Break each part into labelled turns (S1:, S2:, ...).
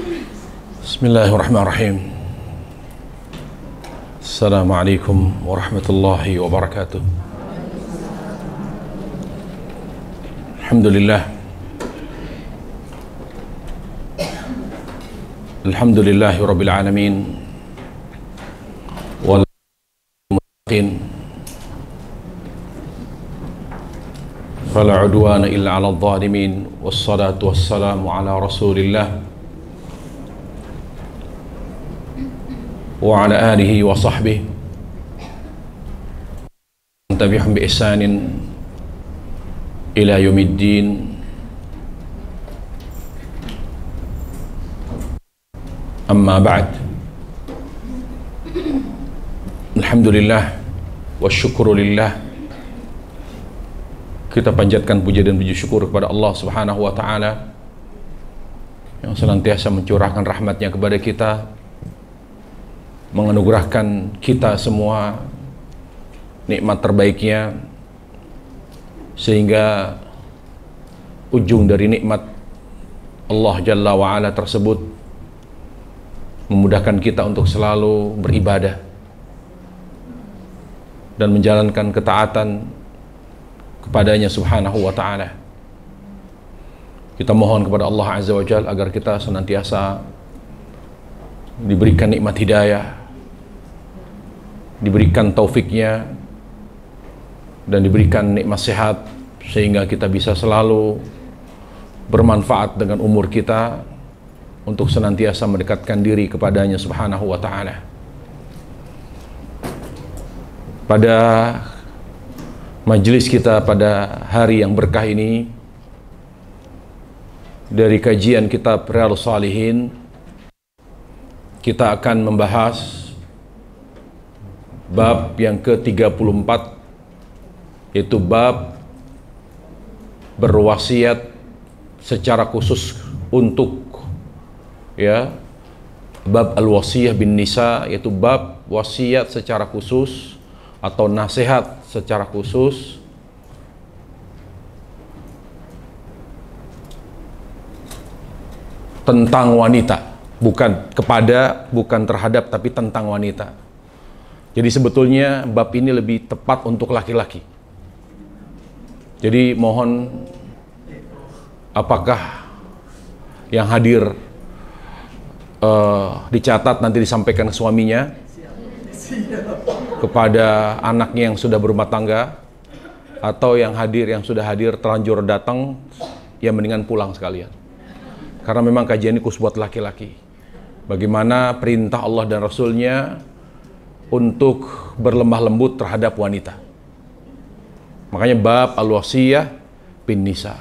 S1: Bismillahirrahmanirrahim. Assalamualaikum warahmatullahi wabarakatuh. Alhamdulillah. Alhamdulillahi rabbil alamin. Wal muttaqin. Fala udwana illa 'alal zalimin. Wassalatu wassalamu ala Rasulillah wa ala alihi wa sahbihi tabi'ahum bi ihsanin ila yaumiddin. Amma ba'd. Alhamdulillah wa syukru lillah. Kita panjatkan puja dan puji syukur kepada Allah Subhanahu wa taala yang senantiasa mencurahkan rahmatnya kepada kita, menganugerahkan kita semua nikmat terbaiknya, sehingga ujung dari nikmat Allah Jalla wa'ala tersebut memudahkan kita untuk selalu beribadah dan menjalankan ketaatan kepadanya Subhanahu wa ta'ala. Kita mohon kepada Allah Azza wa Jalla agar kita senantiasa diberikan nikmat hidayah, diberikan taufiknya, dan diberikan nikmat sehat, sehingga kita bisa selalu bermanfaat dengan umur kita untuk senantiasa mendekatkan diri kepadanya Subhanahu wa ta'ala. Pada majelis kita pada hari yang berkah ini, dari kajian kitab Riyadhus Shalihin, kita akan membahas bab yang ke-34, yaitu bab berwasiat secara khusus untuk bab al-wasiyah bin nisa, yaitu bab wasiat secara khusus atau nasihat secara khusus tentang wanita. Bukan terhadap, tapi tentang wanita. Jadi sebetulnya bab ini lebih tepat untuk laki-laki. Jadi mohon, apakah yang hadir dicatat, nanti disampaikan ke suaminya, kepada anaknya yang sudah berumah tangga, atau yang sudah hadir terlanjur datang, ya mendingan pulang sekalian. Karena memang kajian ini khusus buat laki-laki. Bagaimana perintah Allah dan Rasulnya untuk berlemah lembut terhadap wanita. Makanya bab al-wasiyah bin nisa,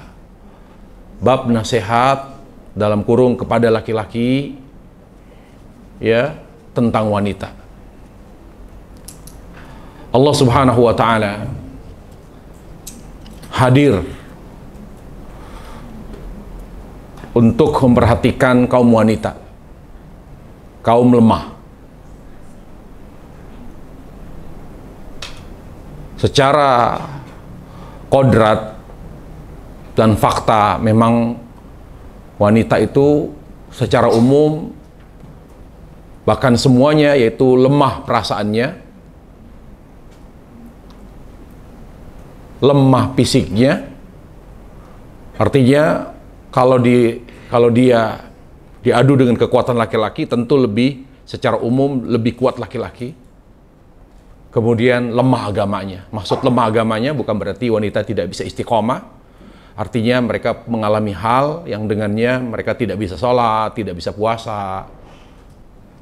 S1: bab nasihat dalam kurung kepada laki-laki tentang wanita. Allah Subhanahu wa ta'ala hadir untuk memperhatikan kaum wanita, kaum lemah. Secara kodrat dan fakta, memang wanita itu secara umum, bahkan semuanya, yaitu lemah perasaannya, lemah fisiknya. Artinya kalau dia diadu dengan kekuatan laki-laki, tentu secara umum lebih kuat laki-laki. Kemudian lemah agamanya. Maksud lemah agamanya bukan berarti wanita tidak bisa istiqomah. Artinya mereka mengalami hal yang dengannya mereka tidak bisa sholat, tidak bisa puasa,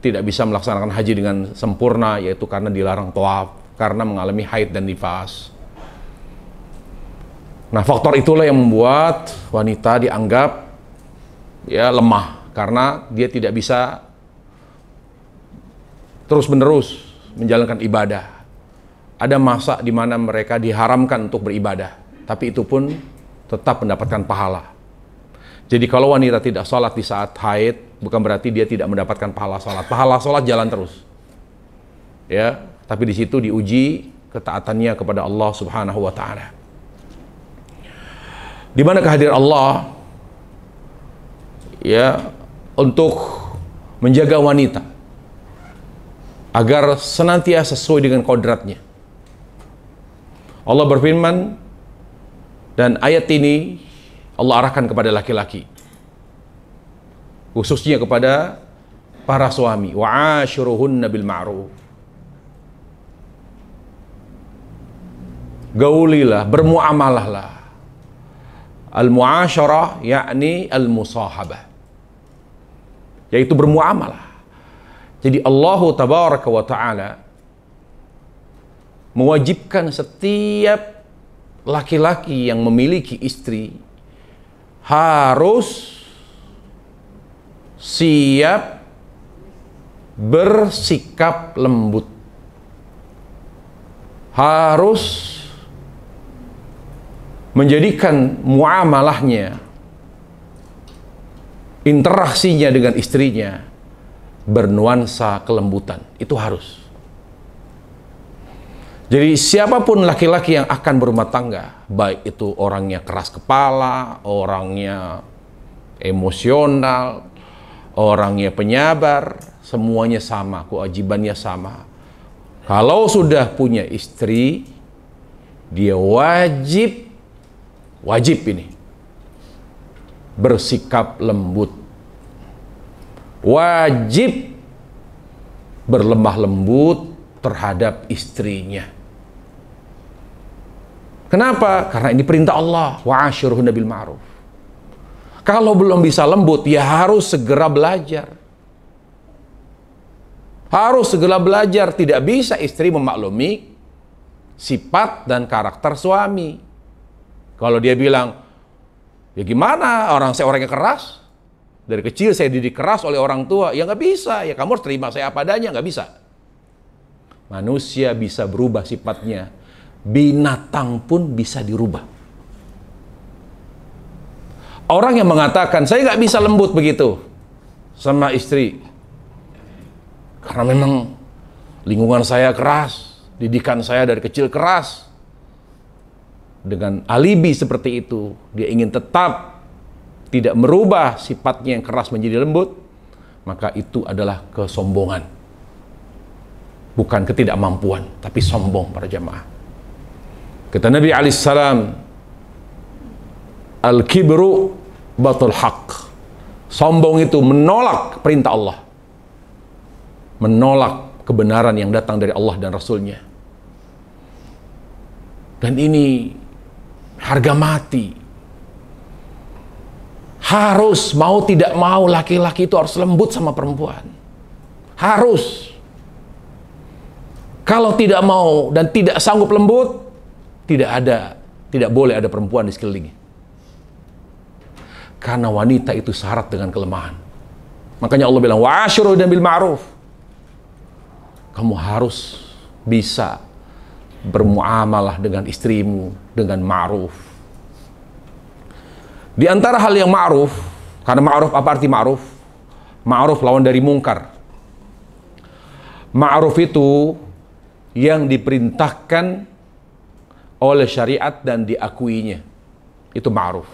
S1: tidak bisa melaksanakan haji dengan sempurna, yaitu karena dilarang tawaf, karena mengalami haid dan nifas. Nah, faktor itulah yang membuat wanita dianggap lemah, karena dia tidak bisa terus-menerus menjalankan ibadah. Ada masa di mana mereka diharamkan untuk beribadah, tapi itu pun tetap mendapatkan pahala. Jadi kalau wanita tidak sholat di saat haid, bukan berarti dia tidak mendapatkan pahala sholat. Pahala sholat jalan terus, tapi di situ diuji ketaatannya kepada Allah Subhanahu wa ta'ala. Di mana kehadiran Allah untuk menjaga wanita agar senantiasa sesuai dengan kodratnya. Allah berfirman, dan ayat ini Allah arahkan kepada laki-laki, khususnya kepada para suami, wa'ashiruhunna bil ma'ruf. Gaulilah, bermuamalahlah. Al-mu'asyarah yakni al-musahabah, yaitu bermuamalah. Jadi Allah tabaraka wa ta'ala mewajibkan setiap laki-laki yang memiliki istri harus siap bersikap lembut, harus menjadikan muamalahnya, interaksinya dengan istrinya bernuansa kelembutan. Itu harus. Jadi siapapun laki-laki yang akan berumah tangga, baik itu orangnya keras kepala, orangnya emosional, orangnya penyabar, semuanya sama, kewajibannya sama. Kalau sudah punya istri, dia wajib ini bersikap lembut, wajib berlemah lembut terhadap istrinya. Kenapa? Karena ini perintah Allah, wa'ashiruhunna bil ma'ruf. Kalau belum bisa lembut, ya harus segera belajar. Harus segera belajar. Tidak bisa istri memaklumi sifat dan karakter suami. Kalau dia bilang, ya gimana, saya orangnya keras, dari kecil saya didik keras oleh orang tua, ya nggak bisa, ya kamu harus terima saya apa adanya, nggak bisa. Manusia bisa berubah sifatnya, binatang pun bisa dirubah. Orang yang mengatakan, saya nggak bisa lembut begitu sama istri, karena memang lingkungan saya keras, didikan saya dari kecil keras. Dengan alibi seperti itu, dia ingin tetap tidak merubah sifatnya yang keras menjadi lembut, maka itu adalah kesombongan. Bukan ketidakmampuan, tapi sombong para jamaah. Kata Nabi alaihissalam, al-kibru batul haq. Sombong itu menolak perintah Allah, menolak kebenaran yang datang dari Allah dan Rasulnya. Dan ini harga mati. Harus, mau tidak mau, laki-laki itu harus lembut sama perempuan. Harus. Kalau tidak mau dan tidak sanggup lembut, tidak boleh ada perempuan di sekelilingnya. Karena wanita itu syarat dengan kelemahan. Makanya Allah bilang, wa'ashiruhunna bil ma'ruf. Kamu harus bisa bermuamalah dengan istrimu dengan ma'ruf. Di antara hal yang ma'ruf, karena ma'ruf, apa arti ma'ruf? Ma'ruf lawan dari mungkar. Ma'ruf itu yang diperintahkan oleh syariat dan diakuinya. Itu ma'ruf.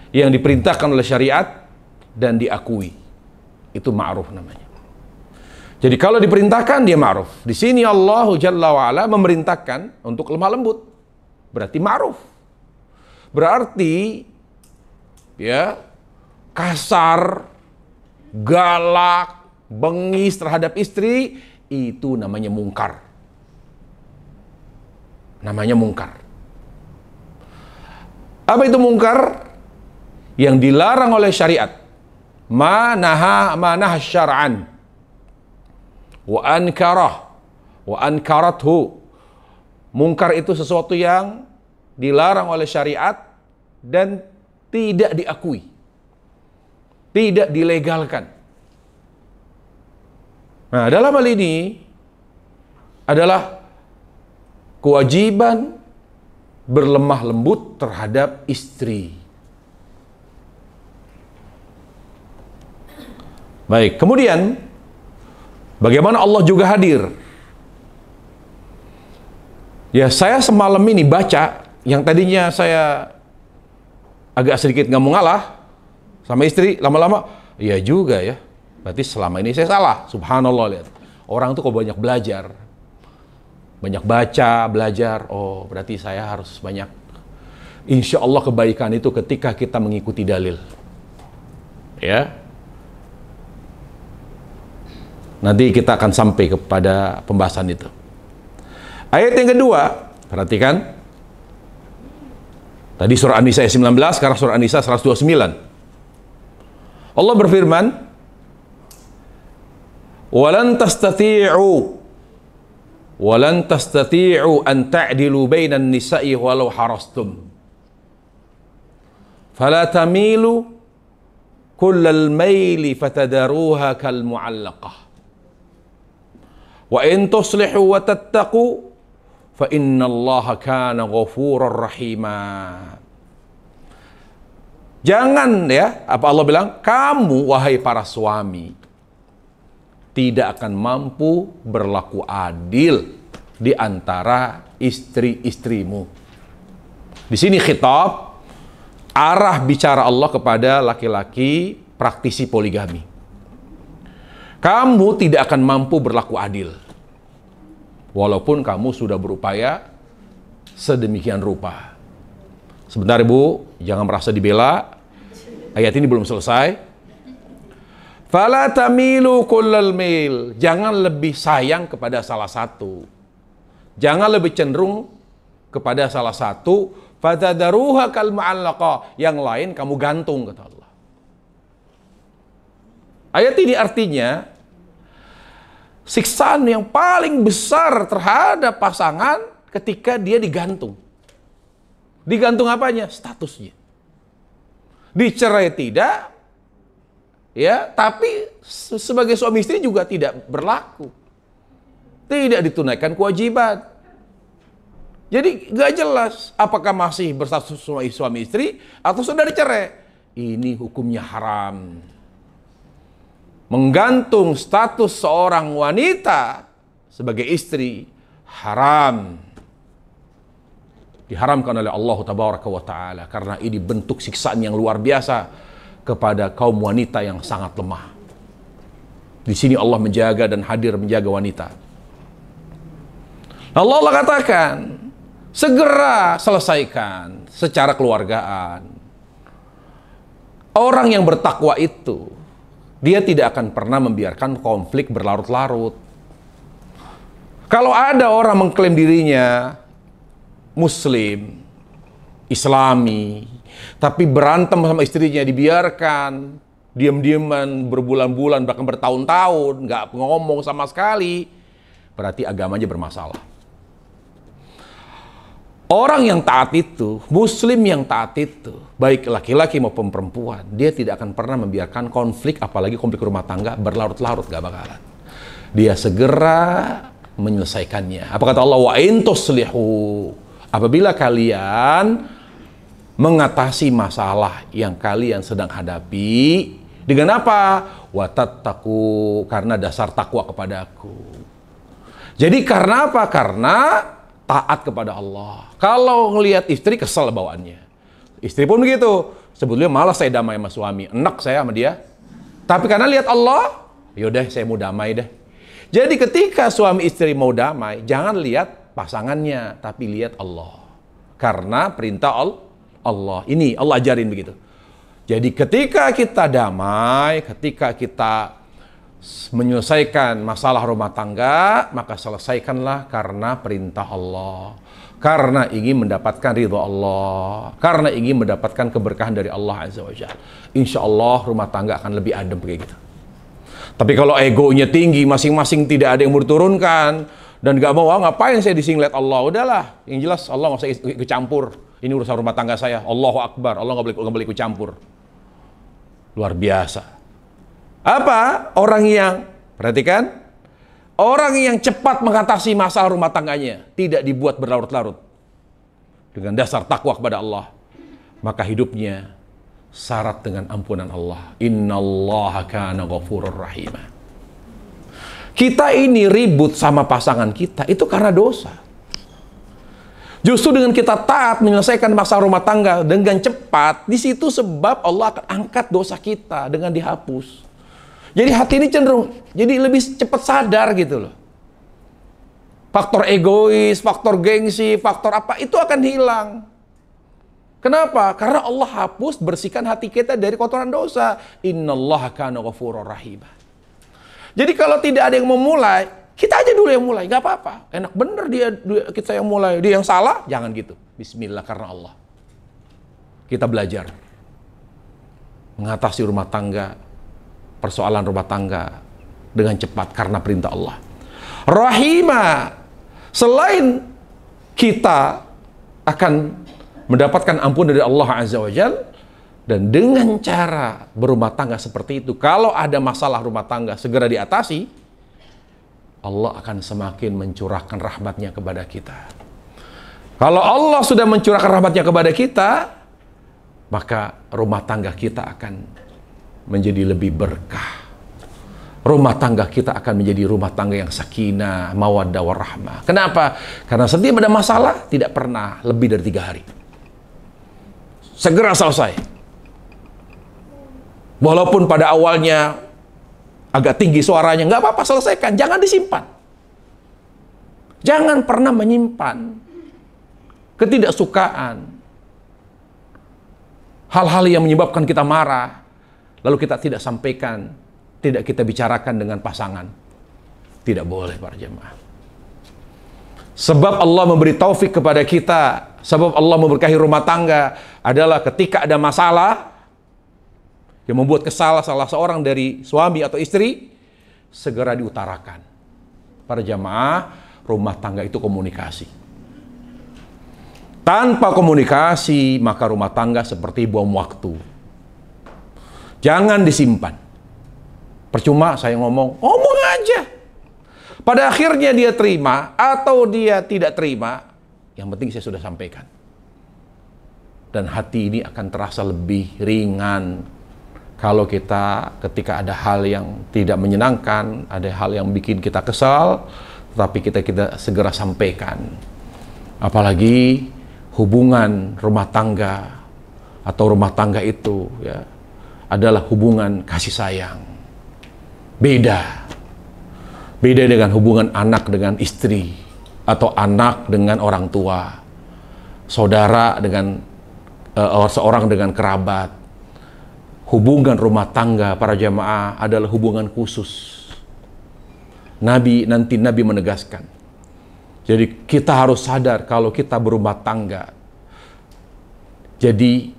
S1: Yang diperintahkan oleh syariat dan diakui. Itu ma'ruf namanya. Jadi kalau diperintahkan dia ma'ruf. Di sini Allah Jalla wa'ala memerintahkan untuk lemah lembut. Berarti ma'ruf. Berarti ya kasar, galak, bengis terhadap istri, itu namanya mungkar. Namanya mungkar. Apa itu mungkar? Yang dilarang oleh syariat. Ma naha syar'an. Wa ankarathu. Mungkar itu sesuatu yang dilarang oleh syariat dan tidak diakui, tidak dilegalkan. Nah, dalam hal ini adalah kewajiban berlemah lembut terhadap istri. Baik, kemudian bagaimana Allah juga hadir? Ya, saya semalam ini baca, yang tadinya saya agak sedikit nggak mau ngalah sama istri, lama-lama, iya juga ya. Berarti selama ini saya salah. Subhanallah, lihat. Orang tuh kok banyak belajar. Banyak baca, belajar. Oh, berarti saya harus banyak. Insya Allah kebaikan itu ketika kita mengikuti dalil. Ya. Nanti kita akan sampai kepada pembahasan itu. Ayat yang kedua, perhatikan. Tadi surah An-Nisa ayat 19, sekarang surah An-Nisa 129. Allah berfirman, "Walan tastati'u an ta'dilu bainan nisa'i walau harastum. Fala tamilu kullal maili fatadaruha kal mu'allaqah. Wa in tuslihu wa tattaqu fa innallaha kana ghafurar rahima." Jangan, ya, apa Allah bilang, kamu wahai para suami tidak akan mampu berlaku adil di antara istri-istrimu. Di sini khitab, arah bicara Allah kepada laki-laki praktisi poligami. Kamu tidak akan mampu berlaku adil walaupun kamu sudah berupaya sedemikian rupa. Sebentar Ibu, jangan merasa dibela. Ayat ini belum selesai. Fala tamilu kullal mil. Jangan lebih sayang kepada salah satu. Jangan lebih cenderung kepada salah satu. Fatadaruha kal mu'allaqah. Yang lain kamu gantung, kata Allah. Ayat ini artinya siksaan yang paling besar terhadap pasangan ketika dia digantung. Digantung apanya? Statusnya. Dicerai tidak, ya, tapi sebagai suami istri juga tidak berlaku. Tidak ditunaikan kewajiban. Jadi gak jelas apakah masih berstatus suami istri atau sudah dicerai. Ini hukumnya haram. Menggantung status seorang wanita sebagai istri haram. Diharamkan oleh Allah Tabaraka wa Ta'ala. Karena ini bentuk siksaan yang luar biasa kepada kaum wanita yang sangat lemah. Di sini Allah menjaga dan hadir menjaga wanita. Allah katakan, segera selesaikan secara keluargaan. Orang yang bertakwa itu, dia tidak akan pernah membiarkan konflik berlarut-larut. Kalau ada orang mengklaim dirinya Muslim, Islami, tapi berantem sama istrinya, dibiarkan, diam-diaman berbulan-bulan, bahkan bertahun-tahun, nggak ngomong sama sekali, berarti agamanya bermasalah. Orang yang taat itu, Muslim yang taat itu, baik laki-laki maupun perempuan, dia tidak akan pernah membiarkan konflik, apalagi konflik rumah tangga, berlarut-larut, nggak bakalan. Dia segera menyelesaikannya. Apa kata Allah? Wa in tuslihu. Apabila kalian mengatasi masalah yang kalian sedang hadapi dengan apa? Watattaqu, karena dasar takwa kepadaku. Jadi karena apa? Karena taat kepada Allah. Kalau ngelihat istri kesel bawaannya. Istri pun begitu. Sebetulnya malas saya damai sama suami, enak saya sama dia. Tapi karena lihat Allah, yaudah saya mau damai deh. Jadi ketika suami istri mau damai, jangan lihat pasangannya, tapi lihat Allah. Karena perintah Allah. Ini Allah ajarin begitu. Jadi ketika kita damai, ketika kita menyelesaikan masalah rumah tangga, maka selesaikanlah karena perintah Allah. Karena ingin mendapatkan ridha Allah. Karena ingin mendapatkan keberkahan dari Allah Azza wa Jalla. Insya Allah rumah tangga akan lebih adem kayak gitu. Tapi kalau egonya tinggi, masing-masing tidak ada yang diturunkan, dan gak mau, ngapain saya disinglet Allah? Udahlah, yang jelas Allah gak usah ikut campur. Ini urusan rumah tangga saya. Allahu Akbar. Allah gak boleh ikut campur. Luar biasa. Apa? Orang yang, perhatikan, orang yang cepat mengatasi masalah rumah tangganya, tidak dibuat berlarut-larut. Dengan dasar takwa kepada Allah, maka hidupnya syarat dengan ampunan Allah. Innallaha kana ghafurur rahimah. Kita ini ribut sama pasangan kita, itu karena dosa. Justru dengan kita taat menyelesaikan masalah rumah tangga dengan cepat, di situ sebab Allah akan angkat dosa kita dengan dihapus. Jadi hati ini cenderung jadi lebih cepat sadar gitu loh. Faktor egois, faktor gengsi, faktor apa itu akan hilang. Kenapa? Karena Allah hapus, bersihkan hati kita dari kotoran dosa. Innallaha kana ghafurur rahim. Jadi kalau tidak ada yang memulai, kita aja dulu yang mulai, nggak apa-apa. Enak bener kita yang mulai, dia yang salah, jangan gitu. Bismillah karena Allah. Kita belajar mengatasi rumah tangga, persoalan rumah tangga dengan cepat karena perintah Allah. Rahimah, selain kita akan mendapatkan ampun dari Allah Azza wa Jalla, dan dengan cara berumah tangga seperti itu, kalau ada masalah rumah tangga segera diatasi, Allah akan semakin mencurahkan rahmatnya kepada kita. Kalau Allah sudah mencurahkan rahmatnya kepada kita, maka rumah tangga kita akan menjadi lebih berkah. Rumah tangga kita akan menjadi rumah tangga yang sakinah, mawaddah, warahmah. Kenapa? Karena setiap ada masalah tidak pernah lebih dari 3 hari. Segera selesai. Walaupun pada awalnya agak tinggi suaranya, nggak apa-apa, selesaikan. Jangan disimpan. Jangan pernah menyimpan ketidaksukaan, hal-hal yang menyebabkan kita marah, lalu kita tidak sampaikan, tidak kita bicarakan dengan pasangan. Tidak boleh para jemaah. Sebab Allah memberi taufik kepada kita, sebab Allah memberkahi rumah tangga adalah ketika ada masalah yang membuat kesal salah seorang dari suami atau istri, segera diutarakan. Para jamaah, rumah tangga itu komunikasi. Tanpa komunikasi, maka rumah tangga seperti bom waktu. Jangan disimpan. Percuma saya ngomong aja. Pada akhirnya dia terima atau dia tidak terima, yang penting saya sudah sampaikan. Dan hati ini akan terasa lebih ringan kalau kita ketika ada hal yang tidak menyenangkan, ada hal yang bikin kita kesal, tetapi kita segera sampaikan. Apalagi hubungan rumah tangga atau rumah tangga itu ya adalah hubungan kasih sayang. Beda dengan hubungan anak dengan istri, atau anak dengan orang tua, saudara dengan seorang dengan kerabat. Hubungan rumah tangga para jamaah adalah hubungan khusus. Nabi menegaskan. Jadi kita harus sadar kalau kita berumah tangga. Jadi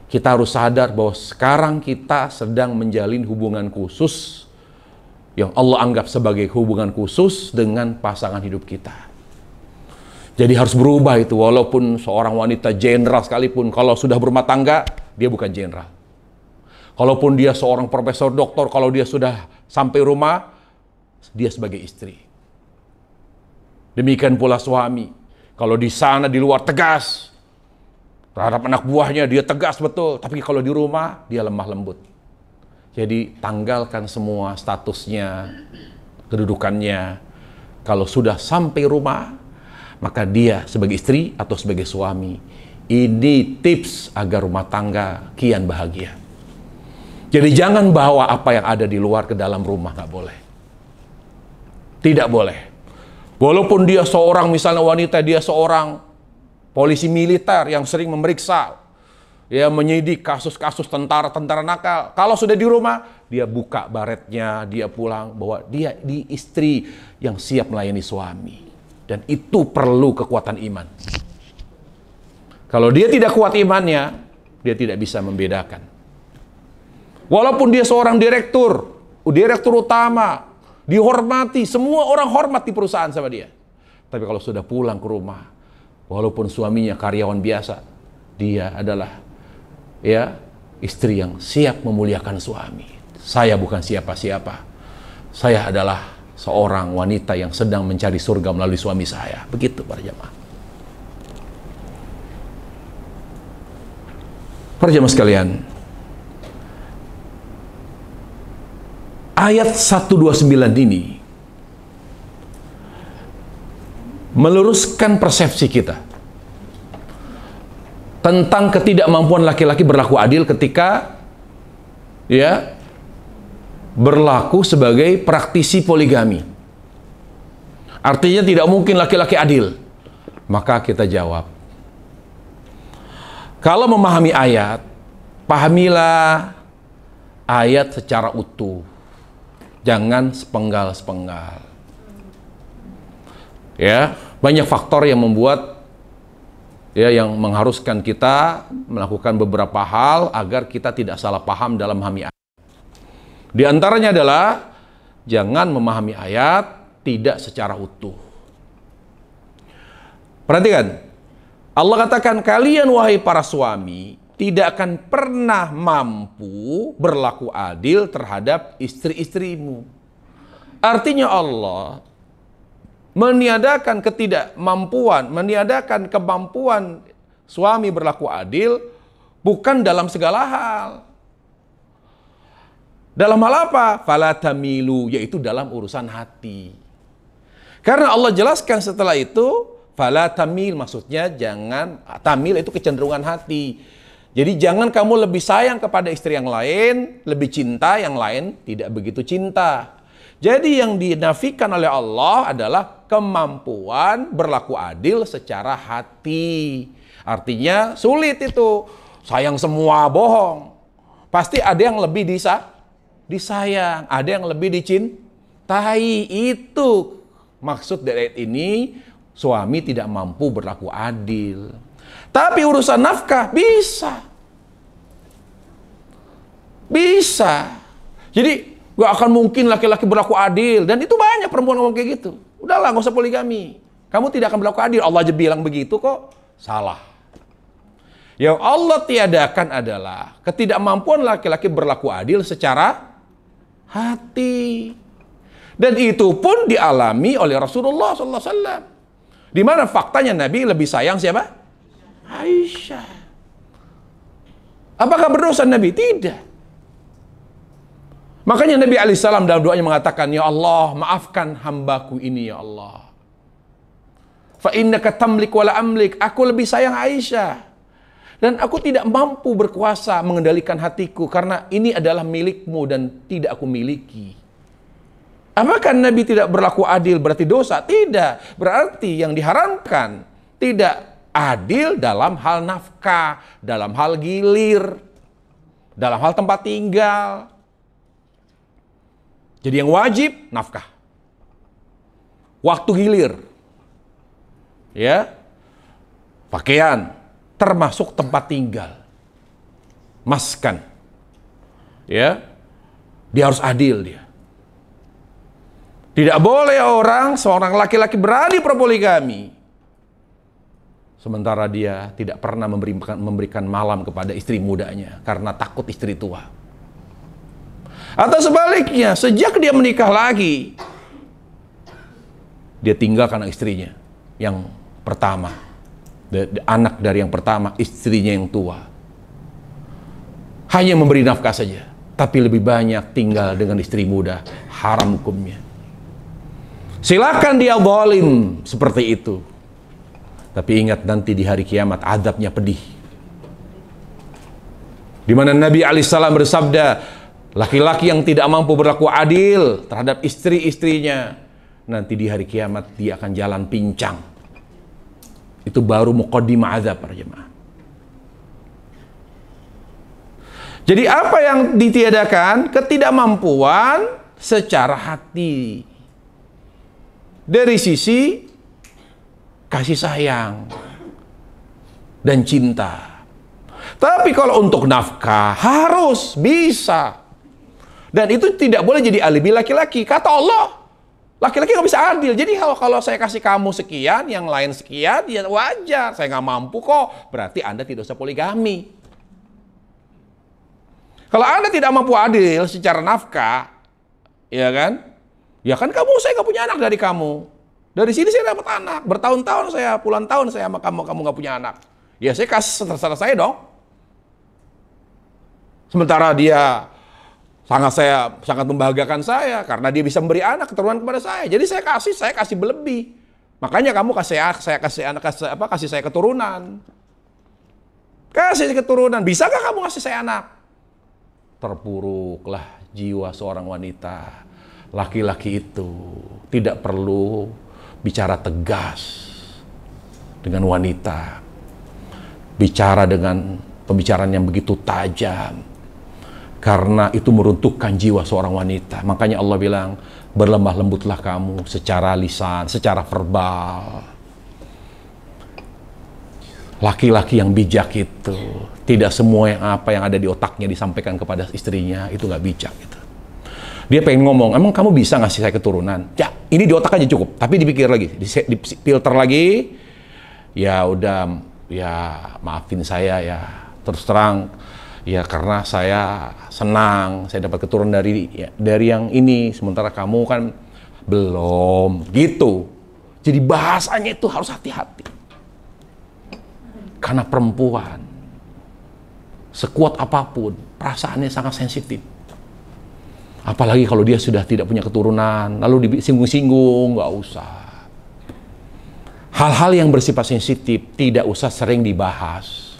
S1: kita harus sadar bahwa sekarang kita sedang menjalin hubungan khusus yang Allah anggap sebagai hubungan khusus dengan pasangan hidup kita. Jadi harus berubah itu, walaupun seorang wanita jenderal sekalipun, kalau sudah berumah tangga, dia bukan jenderal. Kalaupun dia seorang profesor doktor, kalau dia sudah sampai rumah, dia sebagai istri. Demikian pula suami. Kalau di sana, di luar tegas, terhadap anak buahnya dia tegas betul, tapi kalau di rumah, dia lemah lembut. Jadi tanggalkan semua statusnya, kedudukannya. Kalau sudah sampai rumah, maka dia sebagai istri atau sebagai suami. Ini tips agar rumah tangga kian bahagia. Jadi jangan bawa apa yang ada di luar ke dalam rumah, nggak boleh. Tidak boleh. Walaupun dia seorang, misalnya wanita, dia seorang polisi militer yang sering memeriksa, ya menyidik kasus-kasus tentara-tentara nakal. Kalau sudah di rumah, dia buka baretnya, dia pulang bahwa dia di istri yang siap melayani suami. Dan itu perlu kekuatan iman. Kalau dia tidak kuat imannya, dia tidak bisa membedakan. Walaupun dia seorang direktur utama, dihormati, semua orang hormat di perusahaan sama dia. Tapi kalau sudah pulang ke rumah, walaupun suaminya karyawan biasa, dia adalah istri yang siap memuliakan suami. Saya bukan siapa-siapa. Saya adalah seorang wanita yang sedang mencari surga melalui suami saya. Begitu para jamaah. Para jamaah sekalian, ayat 129 ini meluruskan persepsi kita tentang ketidakmampuan laki-laki berlaku adil ketika berlaku sebagai praktisi poligami. Artinya tidak mungkin laki-laki adil. Maka kita jawab, kalau memahami ayat, pahamilah ayat secara utuh. Jangan sepenggal-sepenggal. Ya, banyak faktor yang membuat yang mengharuskan kita melakukan beberapa hal agar kita tidak salah paham dalam memahami ayat. Di antaranya adalah jangan memahami ayat tidak secara utuh. Perhatikan, Allah katakan, kalian wahai para suami tidak akan pernah mampu berlaku adil terhadap istri-istrimu. Artinya Allah meniadakan ketidakmampuan, meniadakan kemampuan suami berlaku adil bukan dalam segala hal. Dalam hal apa? Fala tamilu, yaitu dalam urusan hati. Karena Allah jelaskan setelah itu, fala tamil, maksudnya jangan, tamil itu kecenderungan hati. Jadi jangan kamu lebih sayang kepada istri yang lain, lebih cinta yang lain, tidak begitu cinta. Jadi yang dinafikan oleh Allah adalah kemampuan berlaku adil secara hati. Artinya sulit itu. Sayang semua bohong. Pasti ada yang lebih disayang, ada yang lebih dicintai. Itu maksud dari ayat ini, suami tidak mampu berlaku adil. Tapi urusan nafkah bisa. Bisa. Jadi gak akan mungkin laki-laki berlaku adil. Dan itu banyak perempuan ngomong kayak gitu. Udahlah, gak usah poligami. Kamu tidak akan berlaku adil. Allah aja bilang begitu kok. Salah. Yang Allah tiadakan adalah ketidakmampuan laki-laki berlaku adil secara hati. Dan itu pun dialami oleh Rasulullah SAW. Di mana faktanya Nabi lebih sayang siapa? Aisyah. Apakah berdosa Nabi? Tidak. Makanya Nabi alaihissalam dalam doanya mengatakan, ya Allah, maafkan hambaku ini ya Allah. Fa innaka tamlik wala amlik. Aku lebih sayang Aisyah. Dan aku tidak mampu berkuasa mengendalikan hatiku karena ini adalah milikmu dan tidak aku miliki. Apakah Nabi tidak berlaku adil berarti dosa? Tidak. Berarti yang diharamkan tidak adil dalam hal nafkah, dalam hal gilir, dalam hal tempat tinggal. Jadi yang wajib nafkah. Waktu gilir. Ya. Pakaian, termasuk tempat tinggal. Maskan. Ya. Dia harus adil dia. Tidak boleh seorang laki-laki berani berpoligami sementara dia tidak pernah memberikan malam kepada istri mudanya karena takut istri tua. Atau sebaliknya, sejak dia menikah lagi, dia tinggalkan istrinya yang pertama, anak dari yang pertama, istrinya yang tua. Hanya memberi nafkah saja, tapi lebih banyak tinggal dengan istri muda, haram hukumnya. Silakan dia zalim seperti itu. Tapi ingat nanti di hari kiamat azabnya pedih. Di mana Nabi alaihissalam bersabda, laki-laki yang tidak mampu berlaku adil terhadap istri-istrinya, nanti di hari kiamat dia akan jalan pincang. Itu baru muqaddimah azab para jemaah. Jadi apa yang ditiadakan? Ketidakmampuan secara hati. Dari sisi kasih sayang dan cinta. Tapi kalau untuk nafkah harus bisa. Dan itu tidak boleh jadi alibi laki-laki. Kata Allah, laki-laki nggak bisa adil. Jadi kalau saya kasih kamu sekian, yang lain sekian, ya wajar. Saya nggak mampu kok. Berarti Anda tidak usah poligami. Kalau Anda tidak mampu adil secara nafkah, ya kan? Ya kan saya nggak punya anak dari kamu. Dari sini saya dapat anak. Bertahun-tahun saya, puluhan tahun saya sama kamu nggak punya anak. Ya saya kasih terserah saya dong. Sementara dia sangat membahagiakan saya karena dia bisa memberi anak keturunan kepada saya. Jadi saya kasih berlebih. Makanya kamu kasih saya keturunan. Kasih keturunan. Bisakah kamu kasih saya anak? Terpuruklah jiwa seorang wanita. Laki-laki itu tidak perlu bicara tegas dengan wanita, bicara dengan pembicaraan yang begitu tajam, karena itu meruntuhkan jiwa seorang wanita. Makanya Allah bilang, berlemah lembutlah kamu secara lisan, secara verbal. Laki-laki yang bijak itu tidak semua yang ada di otaknya disampaikan kepada istrinya, itu nggak bijak gitu. Dia pengen ngomong, emang kamu bisa ngasih saya keturunan? Ya, ini di otak aja cukup, tapi dipikir lagi, difilter lagi. Ya udah, ya maafin saya ya, terus terang ya karena saya senang saya dapat keturunan dari yang ini, sementara kamu kan belum gitu. Jadi bahasanya itu harus hati-hati. Karena perempuan, sekuat apapun, perasaannya sangat sensitif. Apalagi kalau dia sudah tidak punya keturunan, lalu disinggung-singgung, nggak usah. Hal-hal yang bersifat sensitif tidak usah sering dibahas.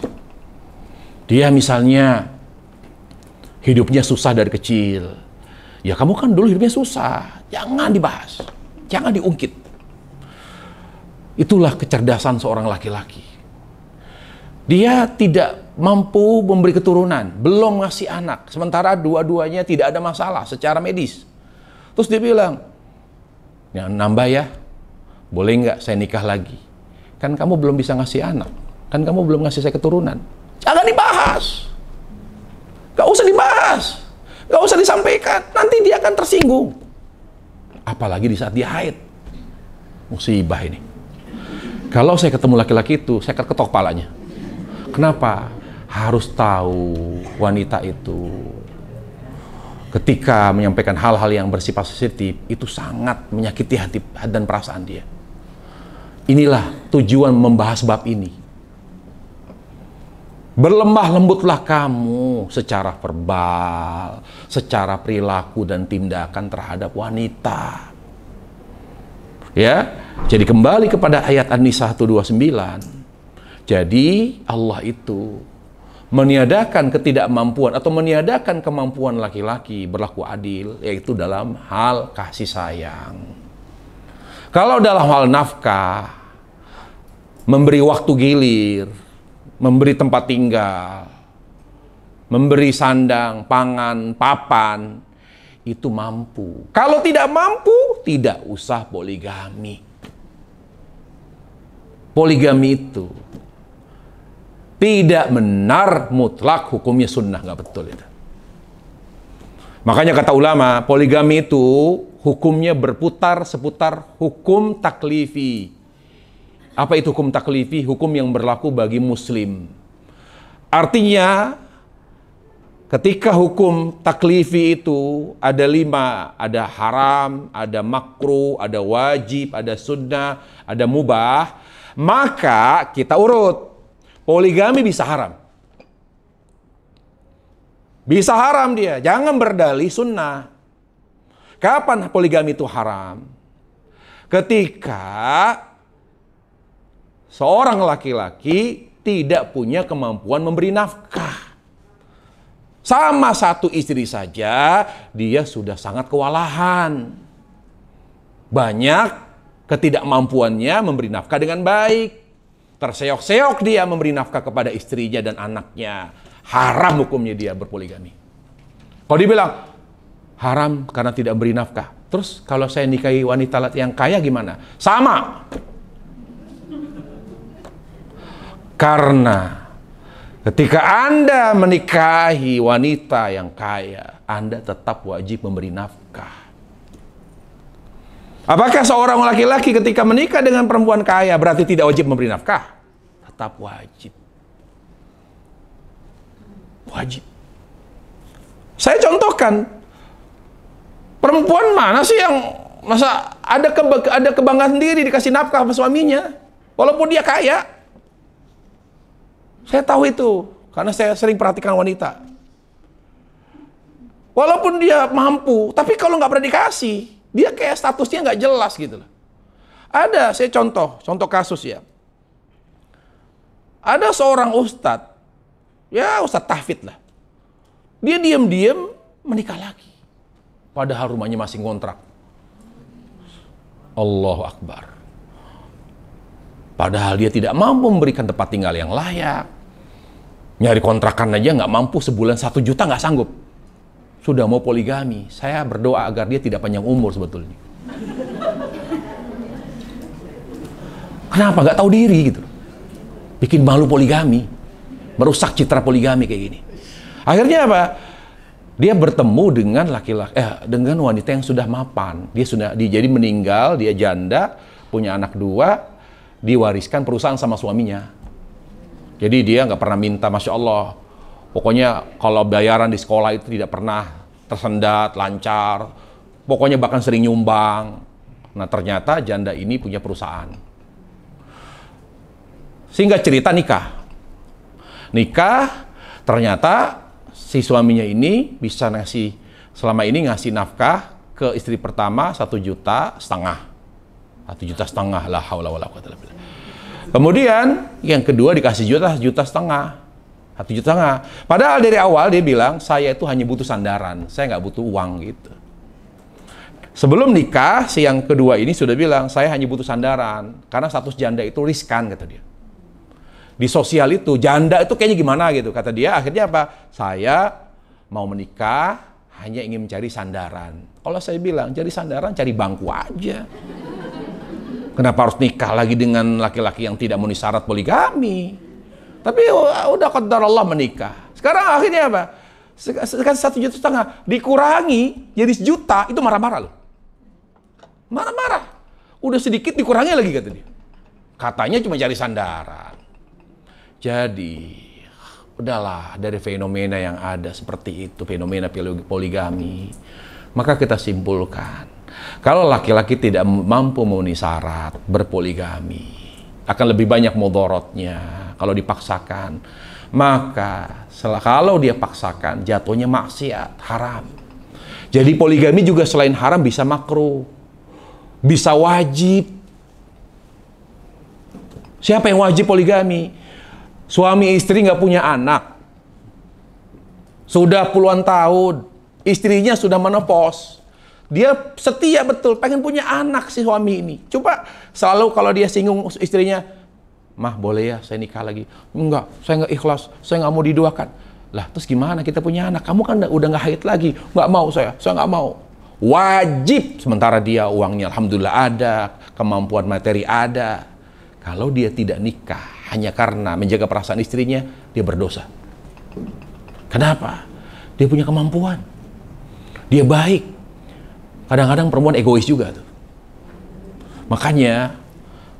S1: Dia misalnya hidupnya susah dari kecil. Ya kamu kan dulu hidupnya susah, jangan dibahas, jangan diungkit. Itulah kecerdasan seorang laki-laki. Dia tidak mampu memberi keturunan, belum ngasih anak, sementara dua-duanya tidak ada masalah secara medis. Terus dia bilang, ya nambah ya, boleh nggak saya nikah lagi? Kan kamu belum bisa ngasih anak, kan kamu belum ngasih saya keturunan. Jangan dibahas, nggak usah dibahas, nggak usah disampaikan, nanti dia akan tersinggung. Apalagi di saat dia haid, musibah ini. Kalau saya ketemu laki-laki itu, saya akan ketok kepalanya. Kenapa? Harus tahu wanita itu ketika menyampaikan hal-hal yang bersifat sensitif itu sangat menyakiti hati dan perasaan dia. Inilah tujuan membahas bab ini. Berlemah lembutlah kamu secara verbal, secara perilaku dan tindakan terhadap wanita. Ya, jadi kembali kepada ayat An-Nisa 129. Jadi Allah itu meniadakan ketidakmampuan atau meniadakan kemampuan laki-laki berlaku adil, yaitu dalam hal kasih sayang. Kalau dalam hal nafkah, memberi waktu gilir, memberi tempat tinggal, memberi sandang, pangan, papan, itu mampu. Kalau tidak mampu, tidak usah poligami. Poligami itu tidak benar mutlak, hukumnya sunnah, nggak betul itu. Makanya kata ulama, poligami itu hukumnya berputar seputar hukum taklifi. Apa itu hukum taklifi? Hukum yang berlaku bagi muslim. Artinya, ketika hukum taklifi itu ada 5, ada haram, ada makruh, ada wajib, ada sunnah, ada mubah, maka kita urut. Poligami bisa haram. Bisa haram dia, jangan berdalih sunnah. Kapan poligami itu haram? Ketika seorang laki-laki tidak punya kemampuan memberi nafkah. Sama satu istri saja, dia sudah sangat kewalahan. Banyak ketidakmampuannya memberi nafkah dengan baik. Terseok-seok dia memberi nafkah kepada istrinya dan anaknya. Haram hukumnya dia berpoligami. Kalau dibilang haram karena tidak beri nafkah, terus kalau saya nikahi wanita yang kaya gimana? Sama. Karena ketika Anda menikahi wanita yang kaya, Anda tetap wajib memberi nafkah. Apakah seorang laki-laki ketika menikah dengan perempuan kaya berarti tidak wajib memberi nafkah? Tetap wajib. Wajib. Saya contohkan, perempuan mana sih yang masa ada kebanggaan sendiri dikasih nafkah sama suaminya, walaupun dia kaya? Saya tahu itu, karena saya sering perhatikan wanita. Walaupun dia mampu, tapi kalau nggak pernah dikasih, dia kayak statusnya nggak jelas gitu loh. Ada, saya contoh kasus ya. Ada seorang ustadz, ya ustadz tahfidz lah. Dia diam-diam menikah lagi. padahal rumahnya masih ngontrak. Allahu Akbar. Padahal dia tidak mampu memberikan tempat tinggal yang layak. Nyari kontrakan aja nggak mampu, sebulan 1 juta nggak sanggup. Sudah mau poligami. Saya berdoa agar dia tidak panjang umur sebetulnya. Kenapa? Nggak tahu diri gitu. Bikin malu poligami. Merusak citra poligami kayak gini. Akhirnya apa? Dia bertemu dengan dengan wanita yang sudah mapan. Jadi meninggal, dia janda, punya anak 2, diwariskan perusahaan sama suaminya. Jadi dia nggak pernah minta, Masya Allah. Pokoknya kalau bayaran di sekolah itu tidak pernah tersendat, lancar. Pokoknya bahkan sering nyumbang. Nah ternyata janda ini punya perusahaan. Sehingga cerita nikah. Nikah, ternyata si suaminya ini bisa selama ini ngasih nafkah ke istri pertama 1,5 juta. 1,5 juta, la haula wala quwwata illa billah. Kemudian yang kedua dikasih 1,5 juta. 1,5 juta. Padahal dari awal dia bilang, saya itu hanya butuh sandaran, saya nggak butuh uang gitu. Sebelum nikah, si yang kedua ini sudah bilang, saya hanya butuh sandaran, karena status janda itu riskan, kata dia. Di sosial itu, janda itu kayaknya gimana gitu, kata dia. Akhirnya apa? Saya mau menikah, hanya ingin mencari sandaran. Kalau saya bilang, cari sandaran, cari bangku aja. Kenapa harus nikah lagi dengan laki-laki yang tidak memenuhi syarat poligami? Tapi udah qadar Allah menikah. Sekarang akhirnya apa? Sekarang 1,5 juta dikurangi jadi 1 juta, itu marah-marah loh. Marah-marah. Udah sedikit dikurangi lagi, kata dia. Katanya cuma cari sandaran. Jadi, udahlah, dari fenomena yang ada seperti itu, fenomena poligami, maka kita simpulkan, kalau laki-laki tidak mampu memenuhi syarat berpoligami, akan lebih banyak mudorotnya kalau dipaksakan. Maka kalau dia paksakan, jatuhnya maksiat, haram. Jadi poligami juga selain haram bisa makruh, bisa wajib. Siapa yang wajib poligami? Suami istri nggak punya anak, sudah puluhan tahun, istrinya sudah menopause. Dia setia betul, pengen punya anak si suami ini. Coba selalu kalau dia singgung istrinya, mah boleh ya saya nikah lagi? Enggak, saya nggak ikhlas, saya nggak mau diduakan. Lah terus gimana kita punya anak? Kamu kan udah nggak haid lagi. Nggak mau saya nggak mau. Wajib, sementara dia uangnya alhamdulillah ada, kemampuan materi ada. Kalau dia tidak nikah hanya karena menjaga perasaan istrinya, dia berdosa. Kenapa? Dia punya kemampuan. Dia baik. Kadang-kadang perempuan egois juga tuh. Makanya